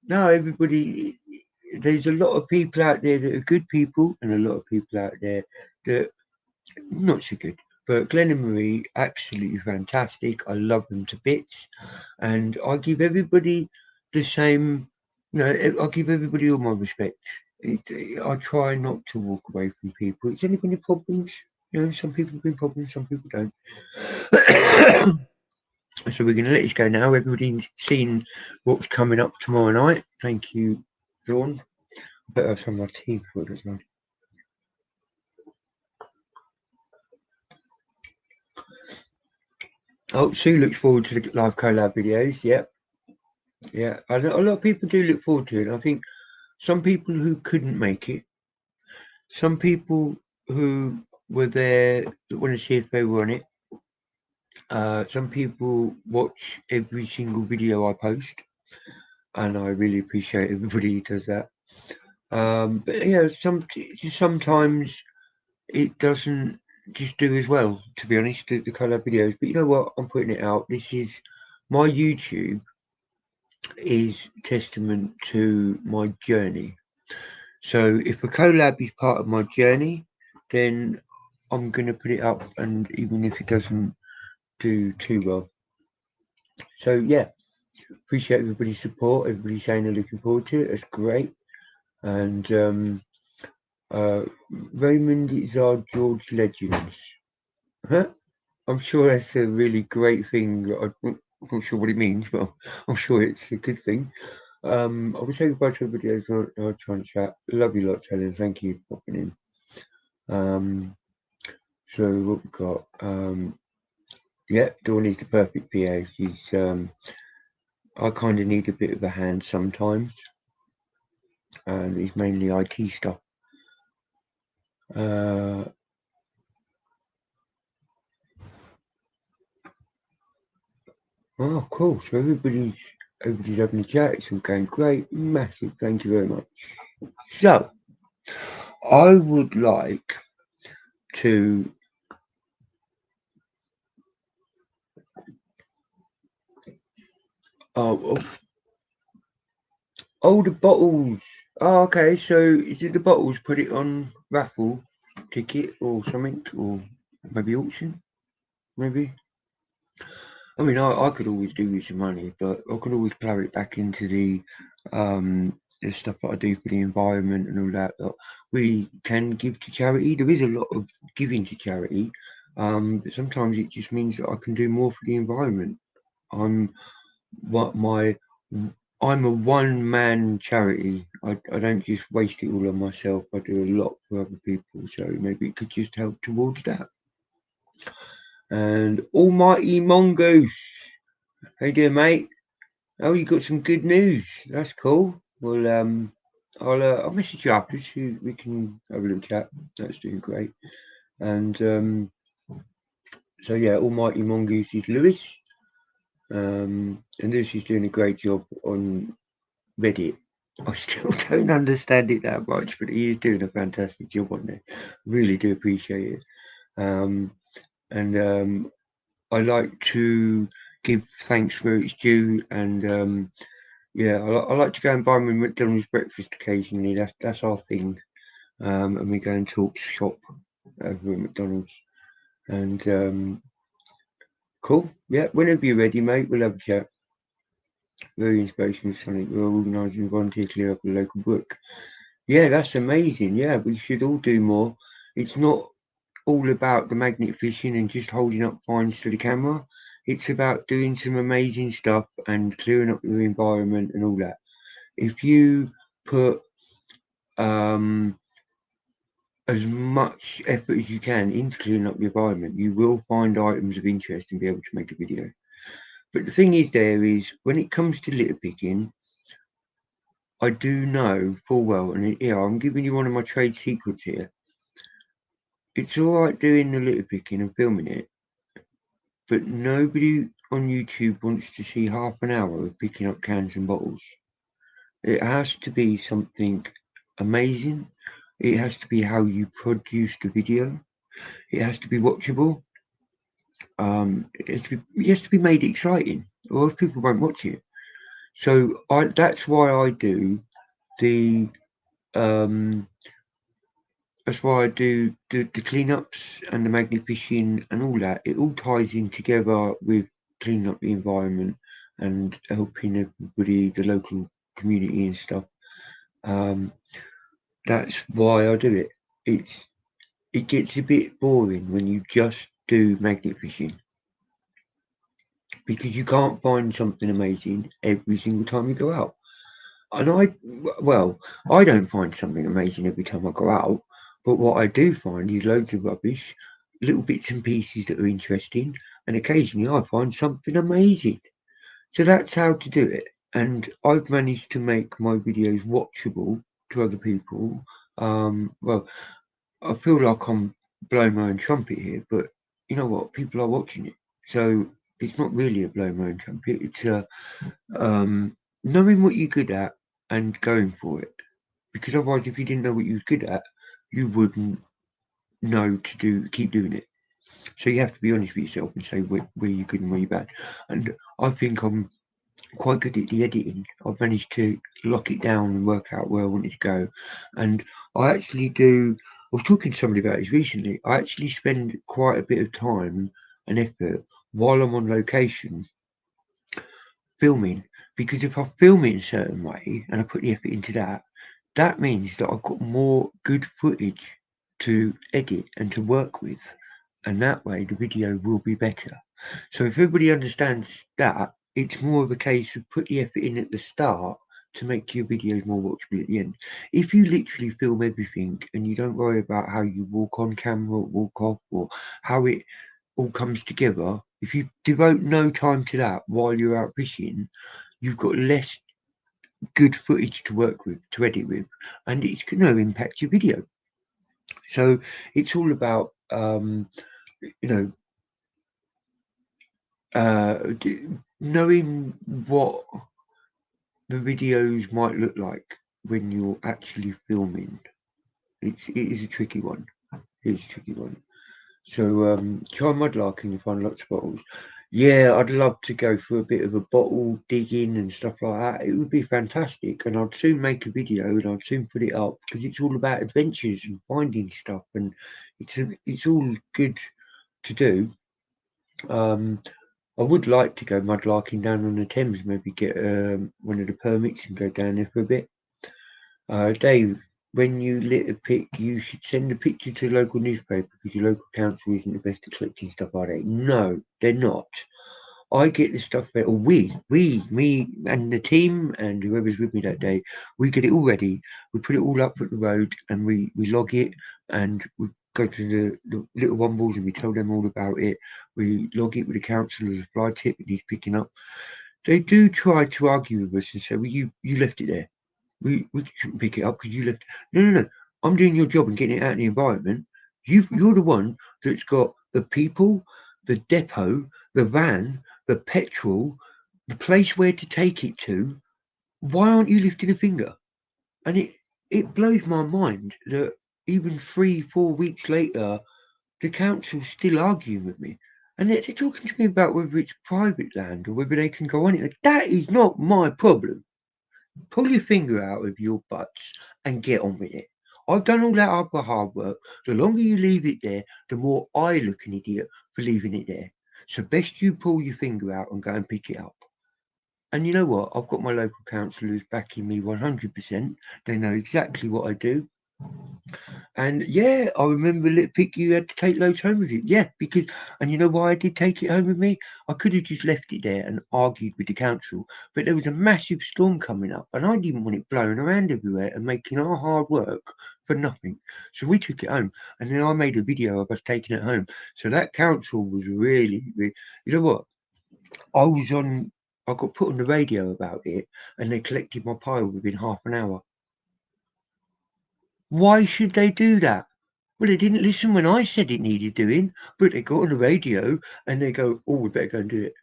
No, everybody. There's a lot of people out there that are good people, and a lot of people out there that not so good. But Glenn and Marie, absolutely fantastic. I love them to bits, and I give everybody the same. You know, I give everybody all my respect. I try not to walk away from people. It's only been the problems. You know, some people have been problems, some people don't. So we're going to let this go now. Everybody's seen what's coming up tomorrow night. Thank you, Dawn. I better have some of my tea before it goes on. Oh, Sue looks forward to the live collab videos. Yep. Yeah. A lot of people do look forward to it. I think some people who couldn't make it, some people who were there that want to see if they were on it. Some people watch every single video I post, and I really appreciate everybody who does that. But yeah, sometimes it doesn't just do as well, to be honest, the collab videos. But you know what? I'm putting it out. This is my YouTube is testament to my journey. So if a collab is part of my journey, then I'm going to put it up, and even if it doesn't do too well. So yeah, appreciate everybody's support. Everybody saying they're looking forward to it. That's great. And Raymond is our George Legends. Huh? I'm sure that's a really great thing. I'm not sure what it means, but I'm sure it's a good thing. I will say goodbye to everybody I'll try and chat. Love you lots, Helen. Thank you for popping in. So what we've got? Yeah, Dawn is the perfect PA. She's I kind of need a bit of a hand sometimes, and it's mainly IT stuff. Oh, cool. So everybody's having a chat. It's all going great. Massive. Thank you very much. So I would like to oh the bottles. Oh, okay. So is it the bottles? Put it on raffle ticket or something, or maybe auction, maybe. I mean, I could always do with some money, but I could always plough it back into the stuff that I do for the environment and all that we can give to charity. There is a lot of giving to charity, but sometimes it just means that I can do more for the environment. I'm a one-man charity. I don't just waste it all on myself. I do a lot for other people, so maybe it could just help towards that. And Almighty Mongoose, how you doing, mate? Oh, you got some good news. That's cool. Well, I'll message you after so we can have a little chat. That's doing great. And so yeah, Almighty Mongoose is Lewis. And Lewis is doing a great job on Reddit. I still don't understand it that much, but he is doing a fantastic job on there. Really do appreciate it. And I like to give thanks where it's due, and yeah, I like to go and buy my McDonald's breakfast occasionally. That's our thing. And we go and talk shop over at McDonald's. And cool. Yeah, whenever you're ready, mate, we'll have a chat. Very inspirational, Sonic. We're organising volunteer clear up a local book. Yeah, that's amazing. Yeah, we should all do more. It's not all about the magnet fishing and just holding up finds to the camera. It's about doing some amazing stuff and clearing up your environment and all that. If you put as much effort as you can into cleaning up the environment, you will find items of interest and be able to make a video. But the thing is, when it comes to litter picking, I do know full well, and I'm giving you one of my trade secrets here. It's all right doing the litter picking and filming it, but nobody on YouTube wants to see half an hour of picking up cans and bottles. It has to be something amazing. It has to be how you produce the video. It has to be watchable. It has to be made exciting, or else people won't watch it. So that's why I do the um, that's why I do the cleanups and the magnificing and all that. It all ties in together with cleaning up the environment and helping everybody, the local community and stuff. That's why I do it. It gets a bit boring when you just do magnet fishing, because you can't find something amazing every single time you go out. And I don't find something amazing every time I go out, but what I do find is loads of rubbish, little bits and pieces that are interesting, and occasionally I find something amazing. So that's how to do it. And I've managed to make my videos watchable to other people. Well, I feel like I'm blowing my own trumpet here, but you know what? People are watching it. So it's not really a blow my own trumpet. It's knowing what you're good at and going for it. Because otherwise, if you didn't know what you was good at, you wouldn't know to keep doing it. So you have to be honest with yourself and say where you're good and where you're bad. And I think I'm quite good at the editing. I've managed to lock it down and work out where I wanted to go. And I actually do. I was talking to somebody about this recently. I actually spend quite a bit of time and effort while I'm on location filming, because if I film it in a certain way and I put the effort into that, that means that I've got more good footage to edit and to work with, and that way the video will be better. So if everybody understands that, it's more of a case of put the effort in at the start to make your videos more watchable at the end. If you literally film everything and you don't worry about how you walk on camera, or walk off, or how it all comes together, if you devote no time to that while you're out fishing, you've got less good footage to work with, to edit with, and it's going to impact your video. So it's all about, you know, knowing what the videos might look like when you're actually filming. It is a tricky one. It's a tricky one. So try mudlarking and find lots of bottles. Yeah, I'd love to go for a bit of a bottle digging and stuff like that. It would be fantastic, and I'd soon make a video and I'd soon put it up, because it's all about adventures and finding stuff, and it's all good to do. I would like to go mudlarking down on the Thames, maybe get one of the permits and go down there for a bit. Dave, when you litter pick, you should send a picture to the local newspaper, because your local council isn't the best at collecting stuff, are they? No, they're not. I get the stuff there, or me and the team and whoever's with me that day, we get it all ready. We put it all up at the road and we log it, and we go to the little wombles and we tell them all about it. We log it with the council as a fly tip that he's picking up. They do try to argue with us and say, well, you left it there. We shouldn't pick it up because you left. No. I'm doing your job and getting it out in the environment. You're the one that's got the people, the depot, the van, the petrol, the place where to take it to. Why aren't you lifting a finger? And it blows my mind that even 3-4 weeks later, the council's still arguing with me. And they're talking to me about whether it's private land or whether they can go on it. That is not my problem. Pull your finger out of your butts and get on with it. I've done all that other hard work. The longer you leave it there, the more I look an idiot for leaving it there. So best you pull your finger out and go and pick it up. And you know what? I've got my local councillors backing me 100%. They know exactly what I do. And yeah, I remember Little Pig, you had to take loads home with you. Yeah, because, and you know why I did take it home with me? I could have just left it there and argued with the council, but there was a massive storm coming up and I didn't want it blowing around everywhere and making our hard work for nothing. So we took it home, and then I made a video of us taking it home. So that council was really, you know what? I got put on the radio about it, and they collected my pile within half an hour. Why should they do that? Well, they didn't listen when I said it needed doing, but they got on the radio and they go, "Oh, we better go and do it."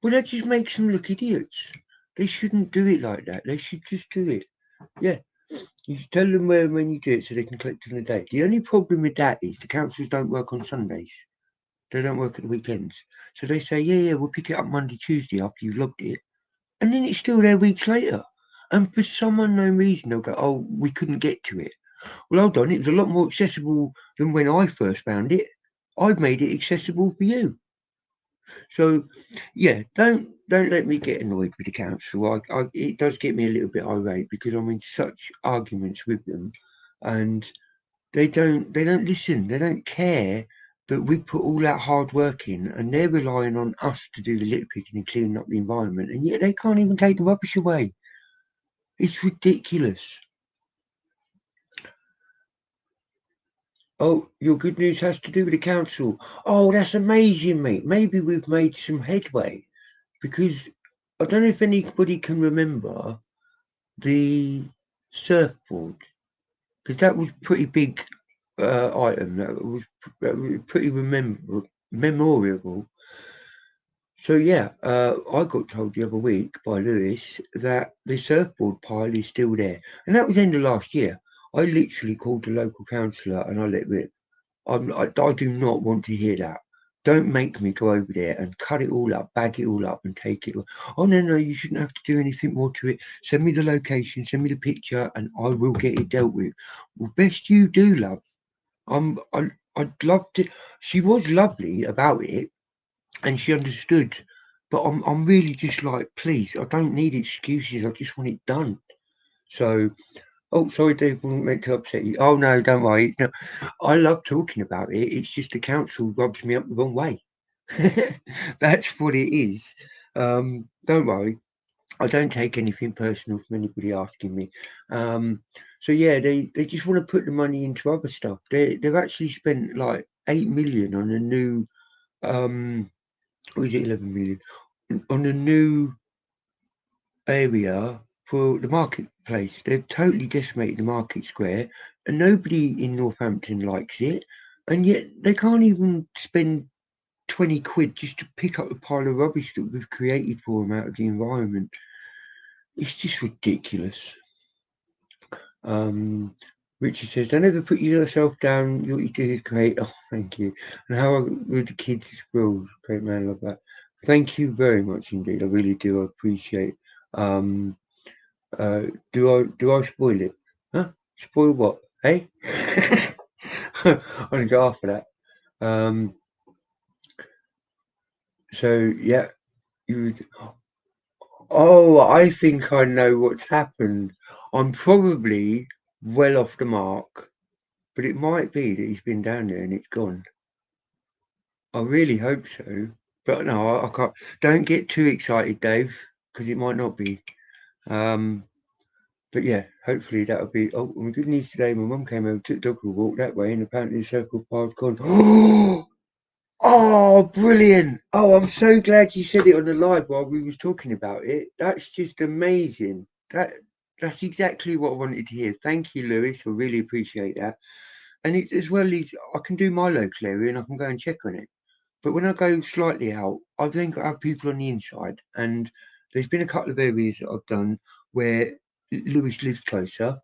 Well, that just makes them look idiots. They shouldn't do it like that. They should just do it. Yeah, you tell them where and when you do it so they can collect on the day. The only problem with that is the councils don't work on Sundays. They don't work at the weekends. So they say, yeah, we'll pick it up Monday, Tuesday after you've logged it. And then it's still there weeks later. And for some unknown reason, they'll go, "Oh, we couldn't get to it." Well, hold on, it was a lot more accessible than when I first found it. I've made it accessible for you. So, yeah, don't let me get annoyed with the council. It does get me a little bit irate because I'm in such arguments with them, and they don't listen. They don't care that we put all that hard work in, and they're relying on us to do the litter picking and cleaning up the environment, and yet they can't even take the rubbish away. It's ridiculous. Oh, your good news has to do with the council. Oh, that's amazing, mate. Maybe we've made some headway because I don't know if anybody can remember the surfboard because that was pretty big item. That was pretty memorable. So yeah, I got told the other week by Lewis that the surfboard pile is still there, and that was end of last year. I literally called the local councillor and I let rip. I do not want to hear that. Don't make me go over there and cut it all up, bag it all up, and take it. Oh no, you shouldn't have to do anything more to it. Send me the location, send me the picture, and I will get it dealt with. Well, best you do, love. I'd love to. She was lovely about it, and she understood. But I'm really just like, please, I don't need excuses. I just want it done. So, oh, sorry, Dave, wasn't meant to upset you. Oh no, don't worry. It's not, I love talking about it. It's just the council rubs me up the wrong way. That's what it is. Don't worry. I don't take anything personal from anybody asking me. So yeah, they just want to put the money into other stuff. They've actually spent like 8 million on a new or is it 11 million on a new area for the marketplace. They've totally decimated the market square, and nobody in Northampton likes it. And yet they can't even spend 20 quid just to pick up the pile of rubbish that we've created for them out of the environment. It's just ridiculous. Richard says, "Don't ever put yourself down. What you do is great." Oh, thank you. And how with the kids' schools, great man, love that. Thank you very much indeed. I really do. I appreciate. Um, do I spoil it? Huh? Spoil what? Hey? I'm gonna go after that. So yeah, you. Oh, I think I know what's happened. I'm probably well off the mark, but it might be that he's been down there and it's gone. I really hope so, but no, I can't. Don't get too excited, Dave, because it might not be. Um, But yeah, hopefully that'll be. Oh, my good news today. My mum came over, took the dog for a walk that way, and apparently the circle path's gone. Oh, brilliant! Oh, I'm so glad you said it on the live while we was talking about it. That's just amazing. That's exactly what I wanted to hear. Thank you, Lewis. I really appreciate that. And it's as well as I can do my local area and I can go and check on it. But when I go slightly out, I've then got to have people on the inside. And there's been a couple of areas that I've done where Lewis lives closer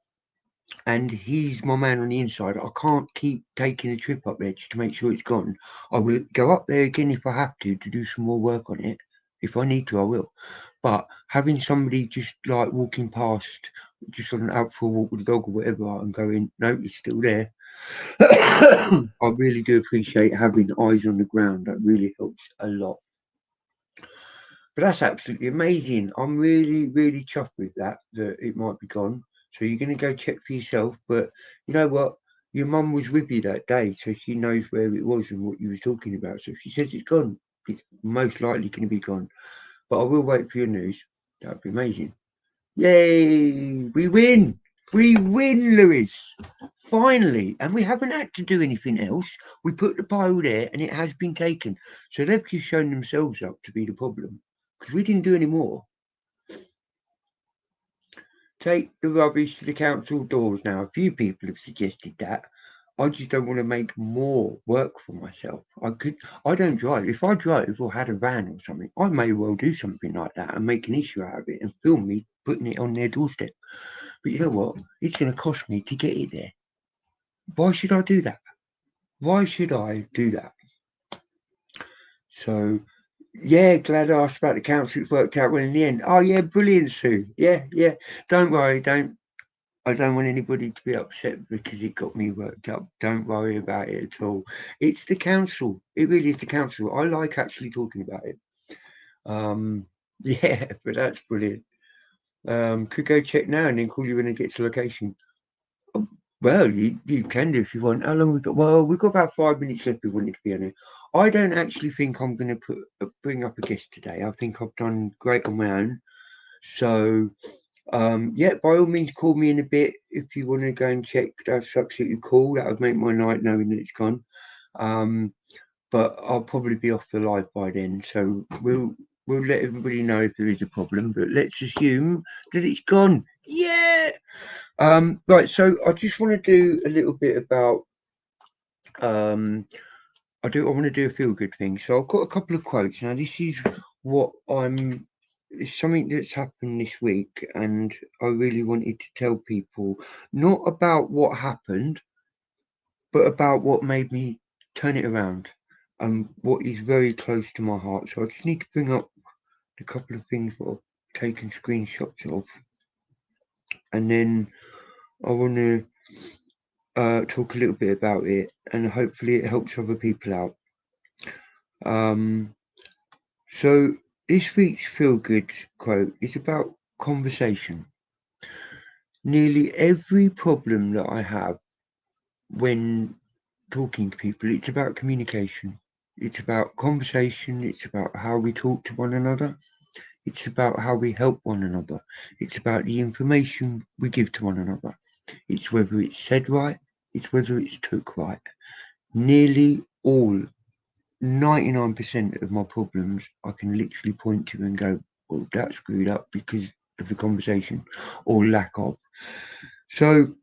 and he's my man on the inside. I can't keep taking a trip up there just to make sure it's gone. I will go up there again if I have to do some more work on it. If I need to, I will. But having somebody just like walking past, just on out for a walk with the dog or whatever, and going, no, it's still there. I really do appreciate having eyes on the ground. That really helps a lot. But that's absolutely amazing. I'm really chuffed with that it might be gone. So you're going to go check for yourself. But you know what? Your mum was with you that day, so she knows where it was and what you was talking about. So if she says it's gone, it's most likely going to be gone. But I will wait for your news. That would be amazing. Yay! We win! We win, Lewis. Finally. And we haven't had to do anything else. We put the pile there and it has been taken. So they've just shown themselves up to be the problem. Because we didn't do any more. Take the rubbish to the council doors now. A few people have suggested that. I just don't want to make more work for myself. I don't drive. If I drove or had a van or something, I may well do something like that and make an issue out of it and film me putting it on their doorstep. But you know what? It's going to cost me to get it there. Why should I do that? Why should I do that? So, yeah, glad I asked about the council. It's worked out well in the end. Oh, yeah, brilliant, Sue. Yeah. Don't worry. I don't want anybody to be upset because it got me worked up. Don't worry about it at all. It's the council. It really is the council. I like actually talking about it. Yeah, but that's brilliant. Could go check now and then call you when it gets to location. Well, you can do if you want. How long we got? Well, we've got about 5 minutes left. We wanted to be on it. I don't actually think I'm going to bring up a guest today. I think I've done great on my own. So, yeah, by all means, call me in a bit if you want to go and check. That's absolutely cool. That would make my night knowing that it's gone. But I'll probably be off the live by then. So we'll let everybody know if there is a problem. But let's assume that it's gone. Yeah. Right, so I just want to do a little bit about I want to do a feel good thing. So I've got a couple of quotes. Now this is what it's something that's happened this week and I really wanted to tell people not about what happened, but about what made me turn it around and what is very close to my heart. So I just need to bring up a couple of things that I've taken screenshots of and then I want to talk a little bit about it and hopefully it helps other people out. So this week's feel good quote is about conversation. Nearly every problem that I have when talking to people, it's about communication. It's about conversation. It's about how we talk to one another. It's about how we help one another. It's about the information we give to one another. It's whether it's said right. It's whether it's took right. Nearly all 99% of my problems I can literally point to and go, well, that's screwed up because of the conversation or lack of. So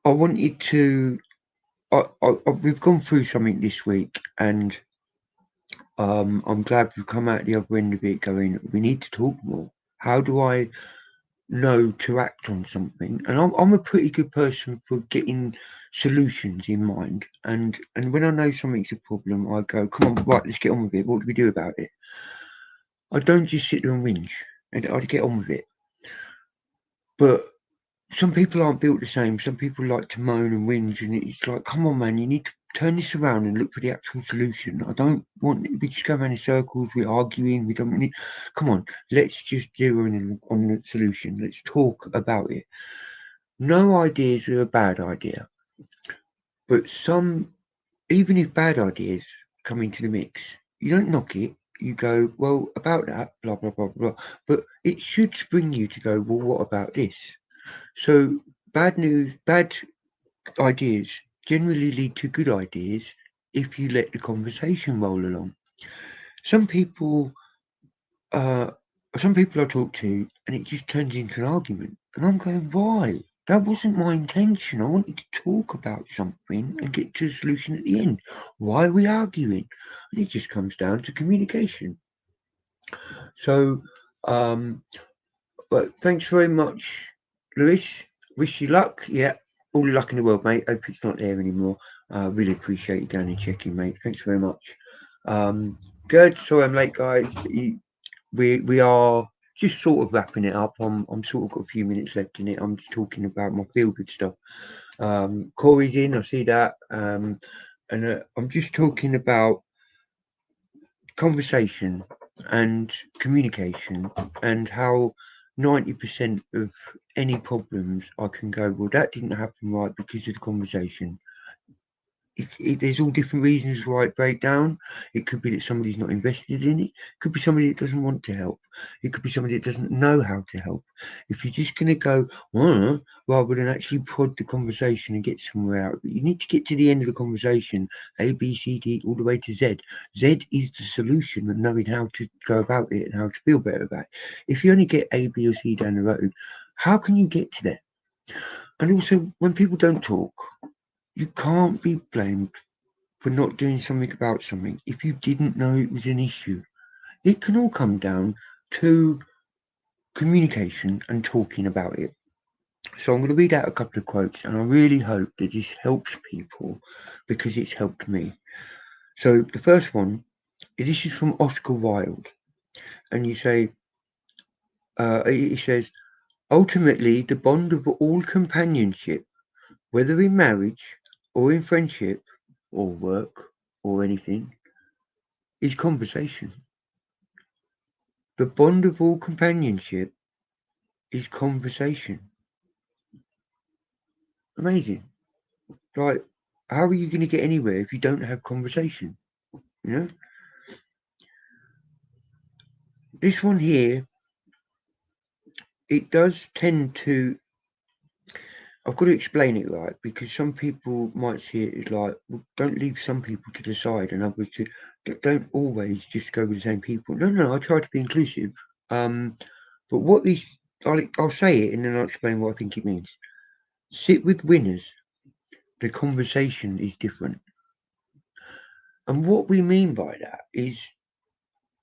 I wanted to, we've gone through something this week and I'm glad we've come out the other end of it going, we need to talk more. How do I know to act on something? And I'm a pretty good person for getting solutions in mind. And when I know something's a problem, I go, come on, right, let's get on with it. What do we do about it? I don't just sit there and whinge, and I get on with it. But some people aren't built the same. Some people like to moan and whinge, and it's like, come on, man, you need to turn this around and look for the actual solution. I don't want we just go around in circles. We're arguing. We don't need. Come on, let's just zero in on the solution. Let's talk about it. No ideas are a bad idea, but some, even if bad ideas come into the mix, you don't knock it. You go, well, about that, blah, blah, blah, blah. But it should spring you to go, well, what about this? So bad news, bad ideas generally lead to good ideas if you let the conversation roll along. Some people, uh, some people I talk to, and it just turns into an argument. And I'm going, why? That wasn't my intention. I wanted to talk about something and get to a solution at the end. Why are we arguing? And it just comes down to communication. So, but thanks very much, Lewis. Wish you luck. Yeah, all the luck in the world, mate. Hope it's not there anymore. Really appreciate you going and checking, mate. Thanks very much. Good. Sorry I'm late, guys. We are just sort of wrapping it up. I'm sort of got a few minutes left in it. I'm just talking about my feel good stuff. Corey's in. I see that. And I'm just talking about conversation and communication and how 90% of any problems I can go, well, that didn't happen right because of the conversation. There's all different reasons why it break down. It could be that somebody's not invested in it. It could be somebody that doesn't want to help. It could be somebody that doesn't know how to help. If you're just going to go, rather than actually prod the conversation and get somewhere out, you need to get to the end of the conversation, A, B, C, D, all the way to Z. Z is the solution and knowing how to go about it and how to feel better about it. If you only get A, B, or C down the road, how can you get to that? And also, when people don't talk, you can't be blamed for not doing something about something if you didn't know it was an issue. It can all come down to communication and talking about it. So I'm going to read out a couple of quotes, and I really hope that this helps people because it's helped me. So the first one, this is from Oscar Wilde, and he says, ultimately the bond of all companionship, whether in marriage or in friendship or work or anything, is conversation. The bond of all companionship is conversation. Amazing. Like, how are you going to get anywhere if you don't have conversation? You know? This one here, it does tend to, I've got to explain it right, because some people might see it as like, well, don't leave some people to the side and others to, don't always just go with the same people. No, I try to be inclusive. But what these, I'll say it and then I'll explain what I think it means. Sit with winners. The conversation is different. And what we mean by that is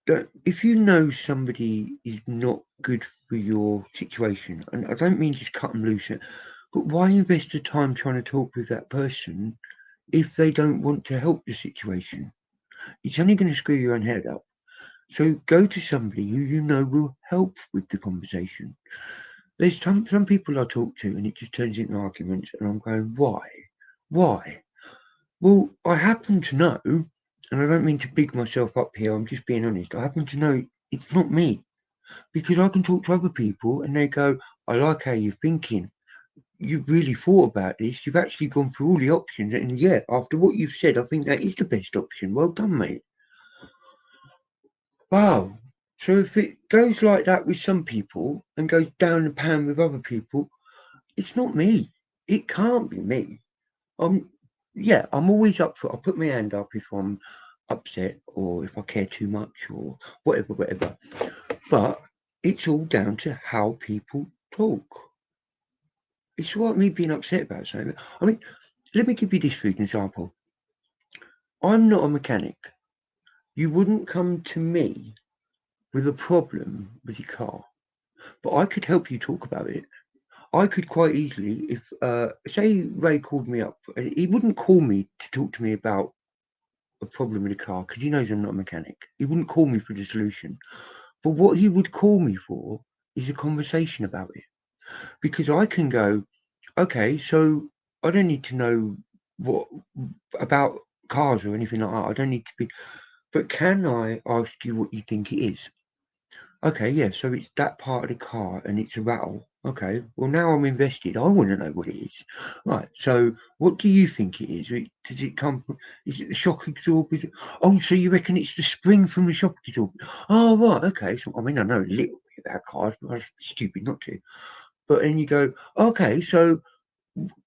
that if you know somebody is not good for your situation, and I don't mean just cut them loose, but why invest the time trying to talk with that person if they don't want to help the situation? It's only going to screw your own head up. So go to somebody who you know will help with the conversation. There's some people I talk to and it just turns into arguments, and I'm going, why? Why? Well, I happen to know, and I don't mean to big myself up here, I'm just being honest. I happen to know it's not me because I can talk to other people and they go, I like how you're thinking. You've really thought about this. You've actually gone through all the options. And yeah, after what you've said, I think that is the best option. Well done, mate. Wow. So if it goes like that with some people and goes down the pan with other people, it's not me. It can't be me. Yeah, I'm always up for. I'll put my hand up if I'm upset or if I care too much or whatever. But it's all down to how people talk. It's what me being upset about something. I mean, let me give you this for an example. I'm not a mechanic. You wouldn't come to me with a problem with your car, but I could help you talk about it. I could quite easily, if say Ray called me up, he wouldn't call me to talk to me about a problem with a car because he knows I'm not a mechanic. He wouldn't call me for the solution. But what he would call me for is a conversation about it. Because I can go, okay, so I don't need to know what about cars or anything like that. I don't need to be, but can I ask you what you think it is? Okay, yeah, so it's that part of the car and it's a rattle. Okay, well, now I'm invested. I want to know what it is. Right, so what do you think it is? Does it come from, is it the shock absorber? Oh, so you reckon it's the spring from the shock absorber? Oh, right, okay. So, I mean, I know a little bit about cars, but I was stupid not to. But then you go, okay, so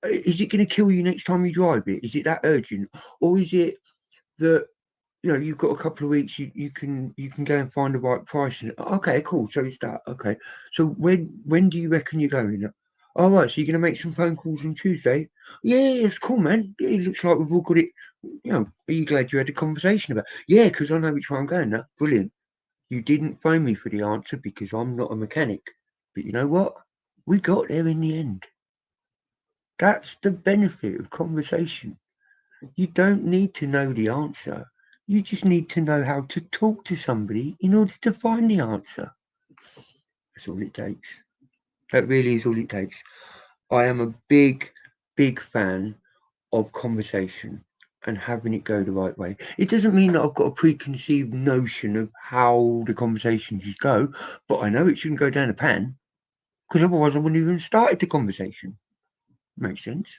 is it going to kill you next time you drive it? Is it that urgent? Or is it that you've got a couple of weeks, you can go and find the right price. And okay, cool. So it's that. Okay. So when do you reckon you're going? All right. So you're gonna make some phone calls on Tuesday? Yeah, it's cool, man. Yeah, it looks like we've all got it. Are you glad you had a conversation about? Yeah, because I know which way I'm going now. Brilliant. You didn't phone me for the answer because I'm not a mechanic. But you know what? We got there in the end. That's the benefit of conversation. You don't need to know the answer. You just need to know how to talk to somebody in order to find the answer. That's all it takes. That really is all it takes. I am a big, big fan of conversation and having it go the right way. It doesn't mean that I've got a preconceived notion of how the conversation should go, but I know it shouldn't go down the pan because otherwise I wouldn't even started the conversation. Makes sense.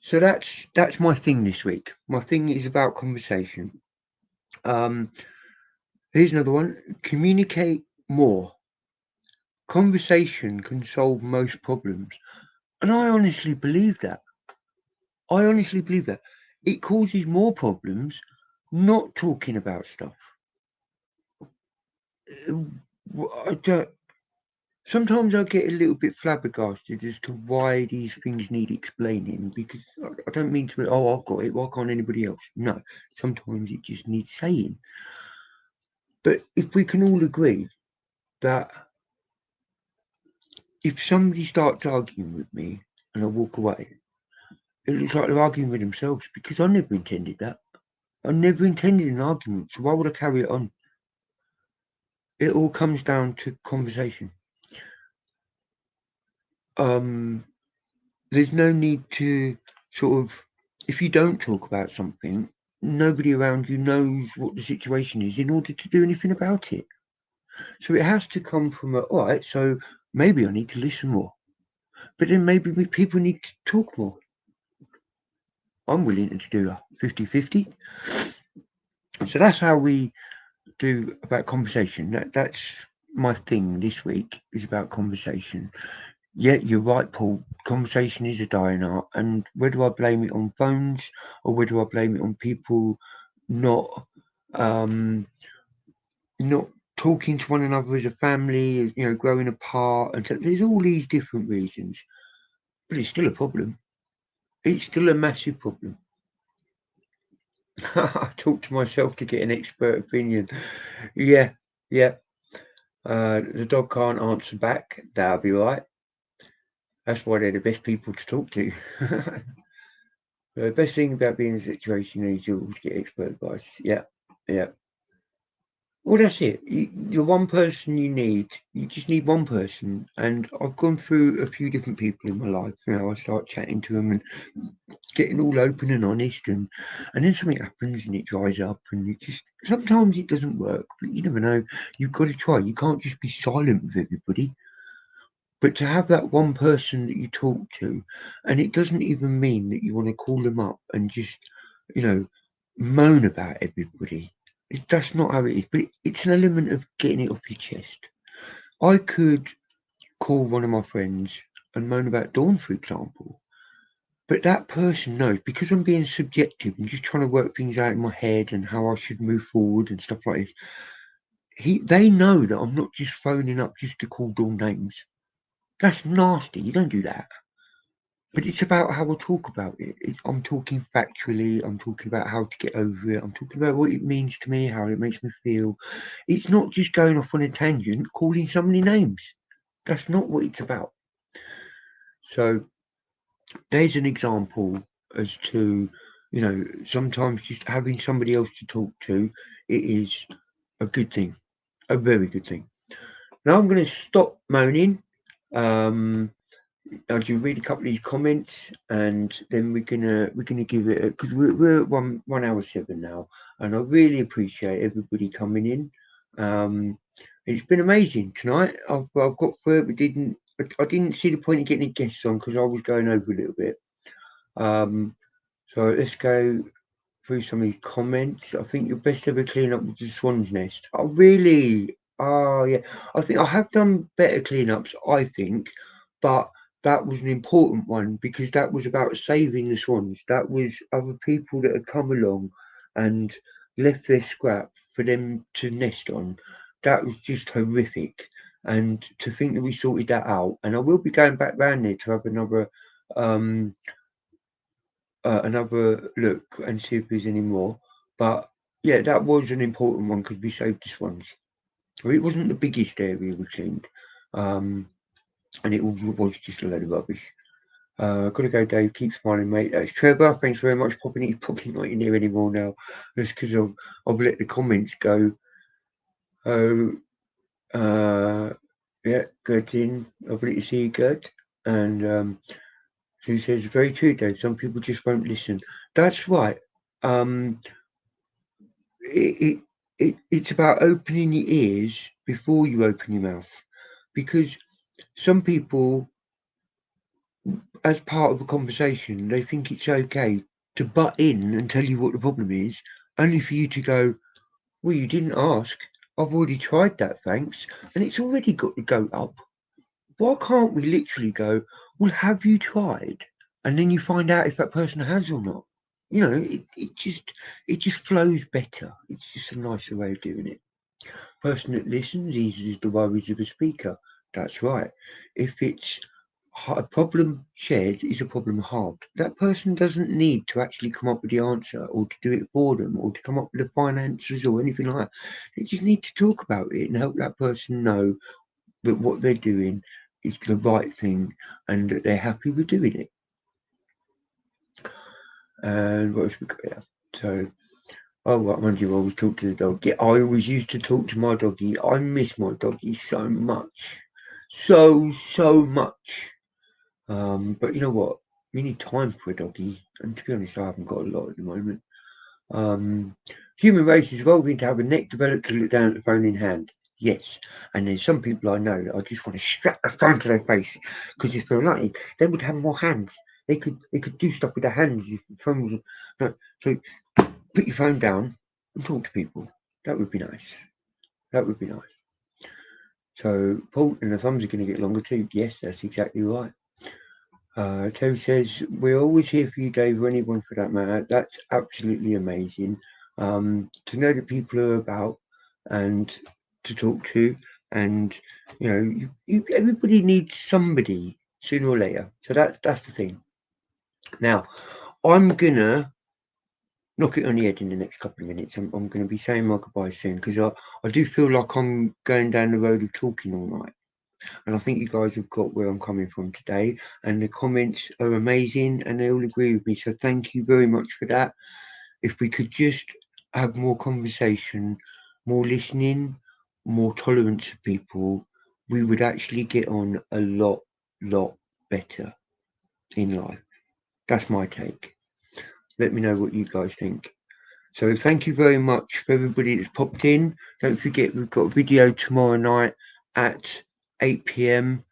So that's my thing this week. My thing is about conversation. Um, Here's another one. Communicate more. Conversation can solve most problems. And I honestly believe that. I honestly believe that. It causes more problems not talking about stuff. I don't, sometimes I get a little bit flabbergasted as to why these things need explaining, because I don't mean to be, oh, I've got it, why can't anybody else? No, sometimes it just needs saying. But if we can all agree that if somebody starts arguing with me and I walk away, it looks like they're arguing with themselves, because I never intended that. I never intended an argument, so why would I carry it on? It all comes down to conversation. There's no need to sort of, if you don't talk about something, nobody around you knows what the situation is in order to do anything about it. So it has to come from all right, so maybe I need to listen more, but then maybe people need to talk more. I'm willing to do a 50-50. So that's how we do about conversation. That's my thing this week, is about conversation. Yeah, you're right, Paul. Conversation is a dying art, and whether I blame it on phones or whether I blame it on people not um, not talking to one another as a family, growing apart, and so there's all these different reasons, but it's still a problem. It's still a massive problem. I talk to myself to get an expert opinion. Yeah, yeah. The dog can't answer back. That'll be right. That's why they're the best people to talk to. The best thing about being in a situation is you always get expert advice. Yeah, yeah. Well, that's it. You're one person you need. You just need one person. And I've gone through a few different people in my life. I start chatting to them and getting all open and honest, and then something happens and it dries up, and it just sometimes it doesn't work. But you never know. You've got to try. You can't just be silent with everybody. But to have that one person that you talk to, and it doesn't even mean that you want to call them up and just, you know, moan about everybody. That's not how it is. But it's an element of getting it off your chest. I could call one of my friends and moan about Dawn, for example. But that person knows, because I'm being subjective and just trying to work things out in my head and how I should move forward and stuff like this. They know that I'm not just phoning up just to call Dawn names. That's nasty. You don't do that. But it's about how I talk about it. I'm talking factually. I'm talking about how to get over it. I'm talking about what it means to me, how it makes me feel. It's not just going off on a tangent, calling somebody names. That's not what it's about. So there's an example as to, sometimes just having somebody else to talk to, it is a good thing, a very good thing. Now I'm going to stop moaning. I'll just read a couple of these comments, and then we're gonna give it, because we're at 1 hour 7 now, and I really appreciate everybody coming in. It's been amazing tonight. I've got through it, but I didn't see the point of getting a guest on because I was going over a little bit. So let's go through some of these comments. I think your best ever cleanup was the Swan's Nest. Oh really? Oh yeah. I think I have done better cleanups, I think, but that was an important one because that was about saving the swans. That was other people that had come along and left their scrap for them to nest on. That was just horrific. And to think that we sorted that out, and I will be going back round there to have um, another look and see if there's any more. But yeah, that was an important one because we saved the swans. It wasn't the biggest area we cleaned, and it was just a load of rubbish. Gotta go, Dave. Keep smiling, mate. That's Trevor. Thanks very much for popping in. He's probably not in there anymore now. Just because I've let the comments go. Oh, yeah, Gert in. Lovely to see you, Gert. And so he says, very true, Dave. Some people just won't listen. That's right. It's about opening your ears before you open your mouth, because some people as part of a conversation, they think it's okay to butt in and tell you what the problem is, only for you to go, well, you didn't ask. I've already tried that, thanks. And it's already got the goat up. Why can't we literally go, well, have you tried? And then you find out if that person has or not. You know, it just flows better. It's just a nicer way of doing it. Person that listens eases the worries of the speaker. That's right. If it's a problem shared is a problem halved. That person doesn't need to actually come up with the answer or to do it for them or to come up with the finances or anything like that. They just need to talk about it and help that person know that what they're doing is the right thing and that they're happy with doing it. And what else we got here? So, oh, what mind you, I always talk to the dog. Yeah, I always used to talk to my doggy. I miss my doggy so much. So much. But you know what? You need time for a doggy, and to be honest, I haven't got a lot at the moment. Human race is evolving to have a neck developed to look down at the phone in hand. Yes, and there's some people I know that I just want to strap the phone to their face because if they're lucky, they would have more hands. They could do stuff with their hands if the phone was. No, so put your phone down and talk to people. That would be nice. That would be nice. So Paul and the thumbs are going to get longer too. Yes, that's exactly right. Terry says, we're always here for you, Dave, or anyone for that matter. That's absolutely amazing. To know that people are about and to talk to, and you know, everybody needs somebody sooner or later. So that's the thing. Now, I'm gonna knock it on the head in the next couple of minutes. I'm gonna be saying my goodbye soon because I do feel like I'm going down the road of talking all night. And I think you guys have got where I'm coming from today. And the comments are amazing and they all agree with me. So thank you very much for that. If we could just have more conversation, more listening, more tolerance of people, we would actually get on a lot better in life. That's my take. Let me know what you guys think. So thank you very much for everybody that's popped in. Don't forget we've got a video tomorrow night at 8 p.m.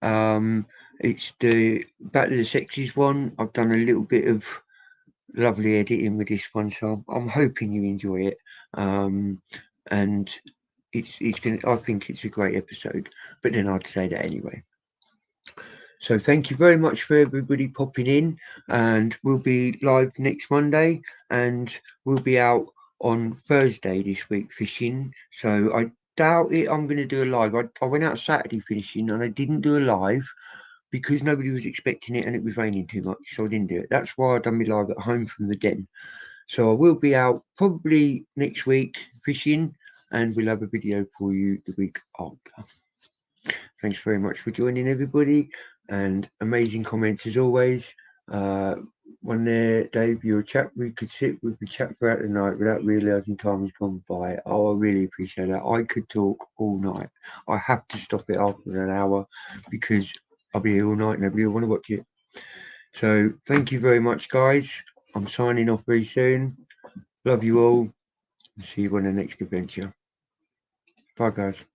It's the Battle of the Sexes one. I've done a little bit of lovely editing with this one, so I'm hoping you enjoy it. And it's gonna. I think it's a great episode. But then I'd say that anyway. So thank you very much for everybody popping in, and we'll be live next Monday, and we'll be out on Thursday this week fishing. So I doubt it. I'm going to do a live. I went out Saturday fishing, and I didn't do a live because nobody was expecting it and it was raining too much, so I didn't do it. That's why I done my live at home from the den. So I will be out probably next week fishing, and we'll have a video for you the week after. Thanks very much for joining, everybody, and amazing comments as always. One there, Dave, you're a chap we could sit with the chat throughout the night without realising time has gone by. Oh, I really appreciate that. I could talk all night. I have to stop it after an hour because I'll be here all night and nobody will want to watch it. So thank you very much, guys. I'm signing off very soon. Love you all. See you on the next adventure. Bye, guys.